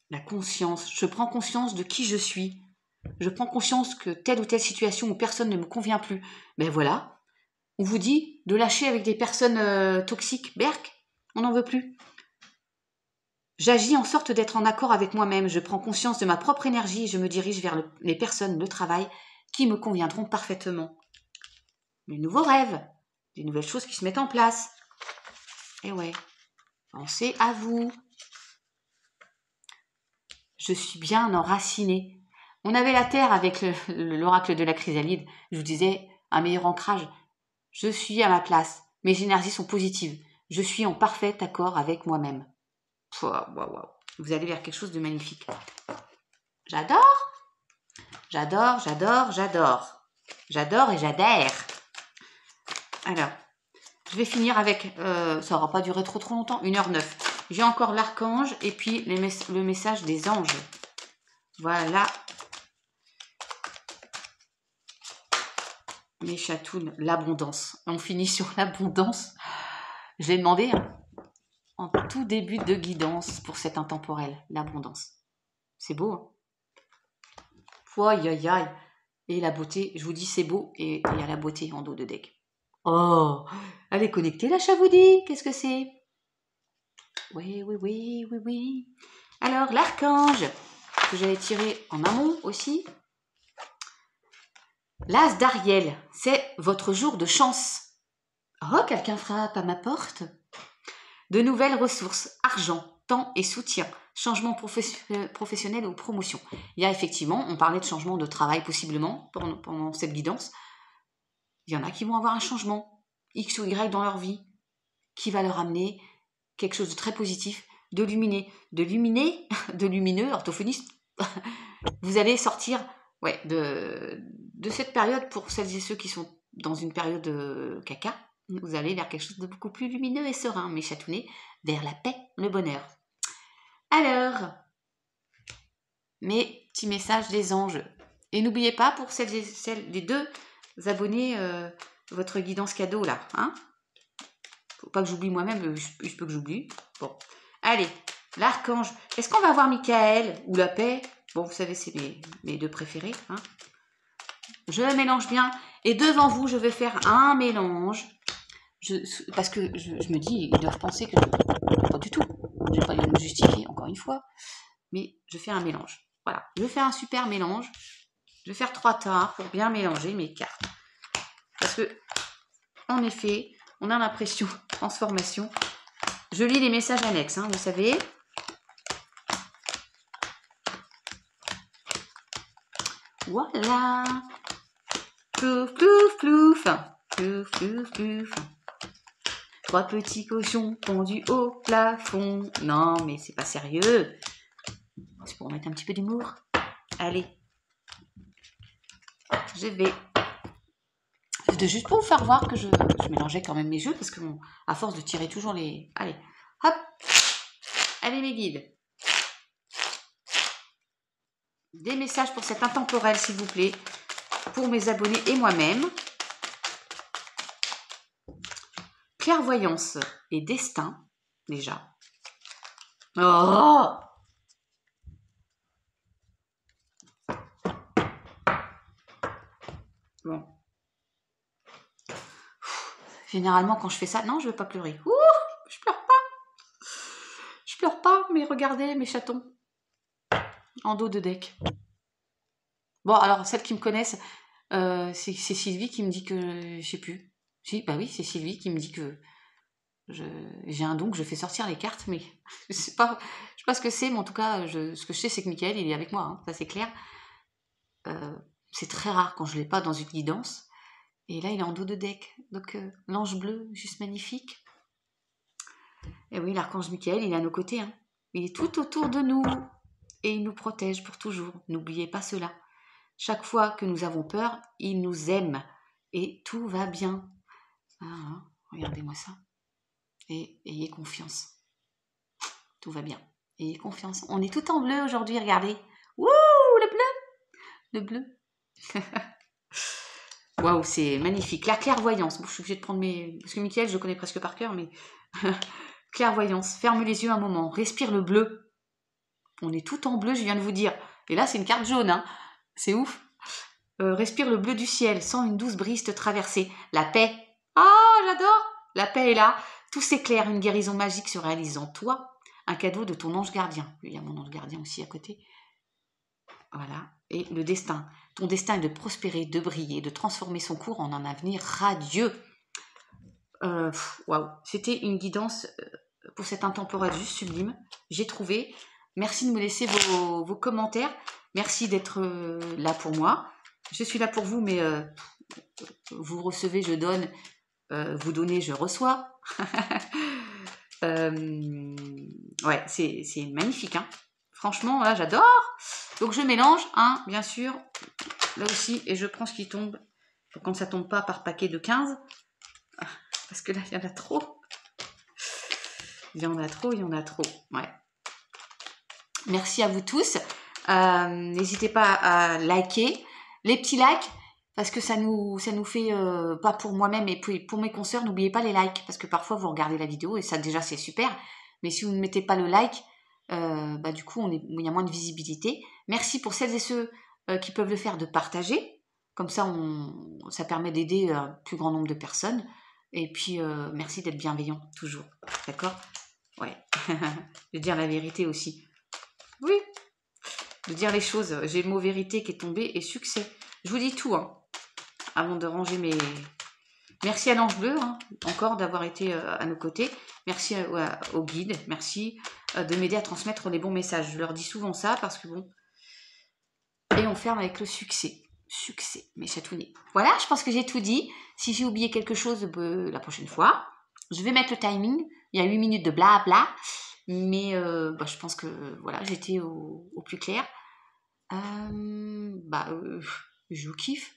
A: La conscience. Je prends conscience de qui je suis. Je prends conscience que telle ou telle situation où personne ne me convient plus. Ben voilà. On vous dit de lâcher avec des personnes toxiques. Berk, on n'en veut plus. J'agis en sorte d'être en accord avec moi-même. Je prends conscience de ma propre énergie et je me dirige vers les personnes, le travail, qui me conviendront parfaitement. Les nouveaux rêves, des nouvelles choses qui se mettent en place. Et ouais, pensez à vous. Je suis bien enracinée. On avait la terre avec l'oracle de la chrysalide. Je vous disais, un meilleur ancrage. Je suis à ma place. Mes énergies sont positives. Je suis en parfait accord avec moi-même. Wow. Vous allez vers quelque chose de magnifique. J'adore. J'adore et j'adhère. Alors, je vais finir avec, ça n'aura pas duré trop longtemps, 1h09. J'ai encore l'archange et puis le message des anges. Voilà. Mes chatounes, l'abondance. On finit sur l'abondance. Je l'ai demandé en tout début de guidance pour cet intemporel, l'abondance. C'est beau, hein? Aïe, aïe, aïe. Et la beauté, je vous dis c'est beau et il y a la beauté en dos de deck. Oh, elle est connectée la chavoudie. Qu'est-ce que c'est? Oui, oui, oui, oui, oui. Alors, l'archange, que j'avais tiré en amont aussi. L'as d'Ariel, c'est votre jour de chance. Oh, quelqu'un frappe à ma porte. De nouvelles ressources, argent, temps et soutien, changement professionnel ou promotion. Il y a effectivement, on parlait de changement de travail possiblement pendant cette guidance. Il y en a qui vont avoir un changement, X ou Y dans leur vie, qui va leur amener quelque chose de très positif, de lumineux, orthophoniste. Vous allez sortir de cette période, pour celles et ceux qui sont dans une période caca, vous allez vers quelque chose de beaucoup plus lumineux et serein, mes chatounets, vers la paix, le bonheur. Alors, mes petits messages des anges. Et n'oubliez pas, pour celles des 2 abonnés, votre guidance cadeau là. Hein, faut pas que j'oublie moi-même, je peux que j'oublie. Bon, allez, l'archange. Est-ce qu'on va voir Michael ou la paix? Bon, vous savez, c'est mes 2 préférés. Hein. Je mélange bien. Et devant vous, je vais faire un mélange. Parce que je me dis, ils doivent penser que pas du tout. Je vais pas me justifier encore une fois. Mais je fais un mélange. Voilà. Je fais un super mélange. Je vais faire 3 tares pour bien mélanger mes cartes. Parce que, en effet, on a l'impression transformation. Je lis les messages annexes, hein, vous savez. Voilà. Plouf, plouf, plouf. Plouf, plouf, plouf. 3 petits cochons pendus au plafond. Non, mais c'est pas sérieux. C'est pour mettre un petit peu d'humour. Allez. Je vais... Juste pour vous faire voir que je mélangeais quand même mes jeux, parce que bon, à force de tirer toujours les... Allez, hop. Allez mes guides. Des messages pour cet intemporel, s'il vous plaît, pour mes abonnés et moi-même. Clairvoyance et destin, déjà. Oh! Bon. Généralement, quand je fais ça... Non, je ne veux pas pleurer. Ouh, je pleure pas. Je pleure pas, mais regardez mes chatons. En dos de deck. Bon, alors, celles qui me connaissent, c'est Sylvie qui me dit que... Je sais plus. Si, bah oui, c'est Sylvie qui me dit que j'ai un don que je fais sortir les cartes, mais je sais pas ce que c'est, mais en tout cas, ce que je sais, c'est que Michael, il est avec moi, hein, ça c'est clair. C'est très rare quand je l'ai pas dans une guidance. Et là, il est en dos de deck. Donc, l'ange bleu, juste magnifique. Et oui, l'archange Michael, il est à nos côtés. Hein. Il est tout autour de nous. Et il nous protège pour toujours. N'oubliez pas cela. Chaque fois que nous avons peur, il nous aime. Et tout va bien. Ah, regardez-moi ça. Et ayez confiance. Tout va bien. Ayez confiance. On est tout en bleu aujourd'hui, regardez. Wouh, le bleu. Le bleu. Waouh, c'est magnifique. La clairvoyance. Bon, je suis obligée de prendre mes... Parce que Michael, je le connais presque par cœur, mais... Clairvoyance. Ferme les yeux un moment. Respire le bleu. On est tout en bleu, je viens de vous dire. Et là, c'est une carte jaune. Hein. C'est ouf. Respire le bleu du ciel. Sens une douce brise te traverser. La paix. Ah, j'adore. La paix est là. Tout s'éclaire. Une guérison magique se réalise en toi. Un cadeau de ton ange gardien. Il y a mon ange gardien aussi à côté. Voilà. Et le destin. Ton destin est de prospérer, de briller, de transformer son cours en un avenir radieux. Waouh. C'était une guidance pour cet intemporel juste sublime. J'ai trouvé. Merci de me laisser vos commentaires. Merci d'être là pour moi. Je suis là pour vous, mais vous recevez, je donne. Vous donnez, je reçois. Ouais, c'est magnifique. Hein. Franchement, là, j'adore. Donc, je mélange, hein, bien sûr. Là aussi, et je prends ce qui tombe. Quand ça tombe pas par paquet de 15. Parce que là, il y en a trop. Il y en a trop, il y en a trop. Ouais. Merci à vous tous. N'hésitez pas à liker. Les petits likes, parce que ça nous fait, pas pour moi-même, mais pour mes consoeurs, n'oubliez pas les likes, parce que parfois vous regardez la vidéo, et ça déjà c'est super, mais si vous ne mettez pas le like, bah, du coup il y a moins de visibilité. Merci pour celles et ceux qui peuvent le faire de partager, comme ça ça permet d'aider un plus grand nombre de personnes, et puis merci d'être bienveillant, toujours, d'accord? Ouais, de dire la vérité aussi. Oui, de dire les choses. J'ai le mot vérité qui est tombé et succès. Je vous dis tout, hein, avant de ranger mes... Merci à l'Ange Bleu, hein, encore d'avoir été à nos côtés. Merci au guide. Merci de m'aider à transmettre les bons messages. Je leur dis souvent ça parce que bon... Et on ferme avec le succès. Succès, mes chatounettes. Voilà, je pense que j'ai tout dit. Si j'ai oublié quelque chose la prochaine fois, je vais mettre le timing. Il y a 8 minutes de blabla. Mais bah, je pense que voilà, j'étais au plus clair. Je vous kiffe.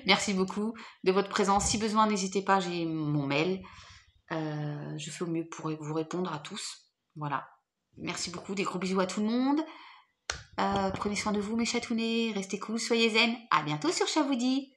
A: Merci beaucoup de votre présence. Si besoin, n'hésitez pas, j'ai mon mail. Je fais au mieux pour vous répondre à tous. Voilà. Merci beaucoup, des gros bisous à tout le monde. Prenez soin de vous, mes chatounets. Restez cool, soyez zen. À bientôt sur Chavoudi.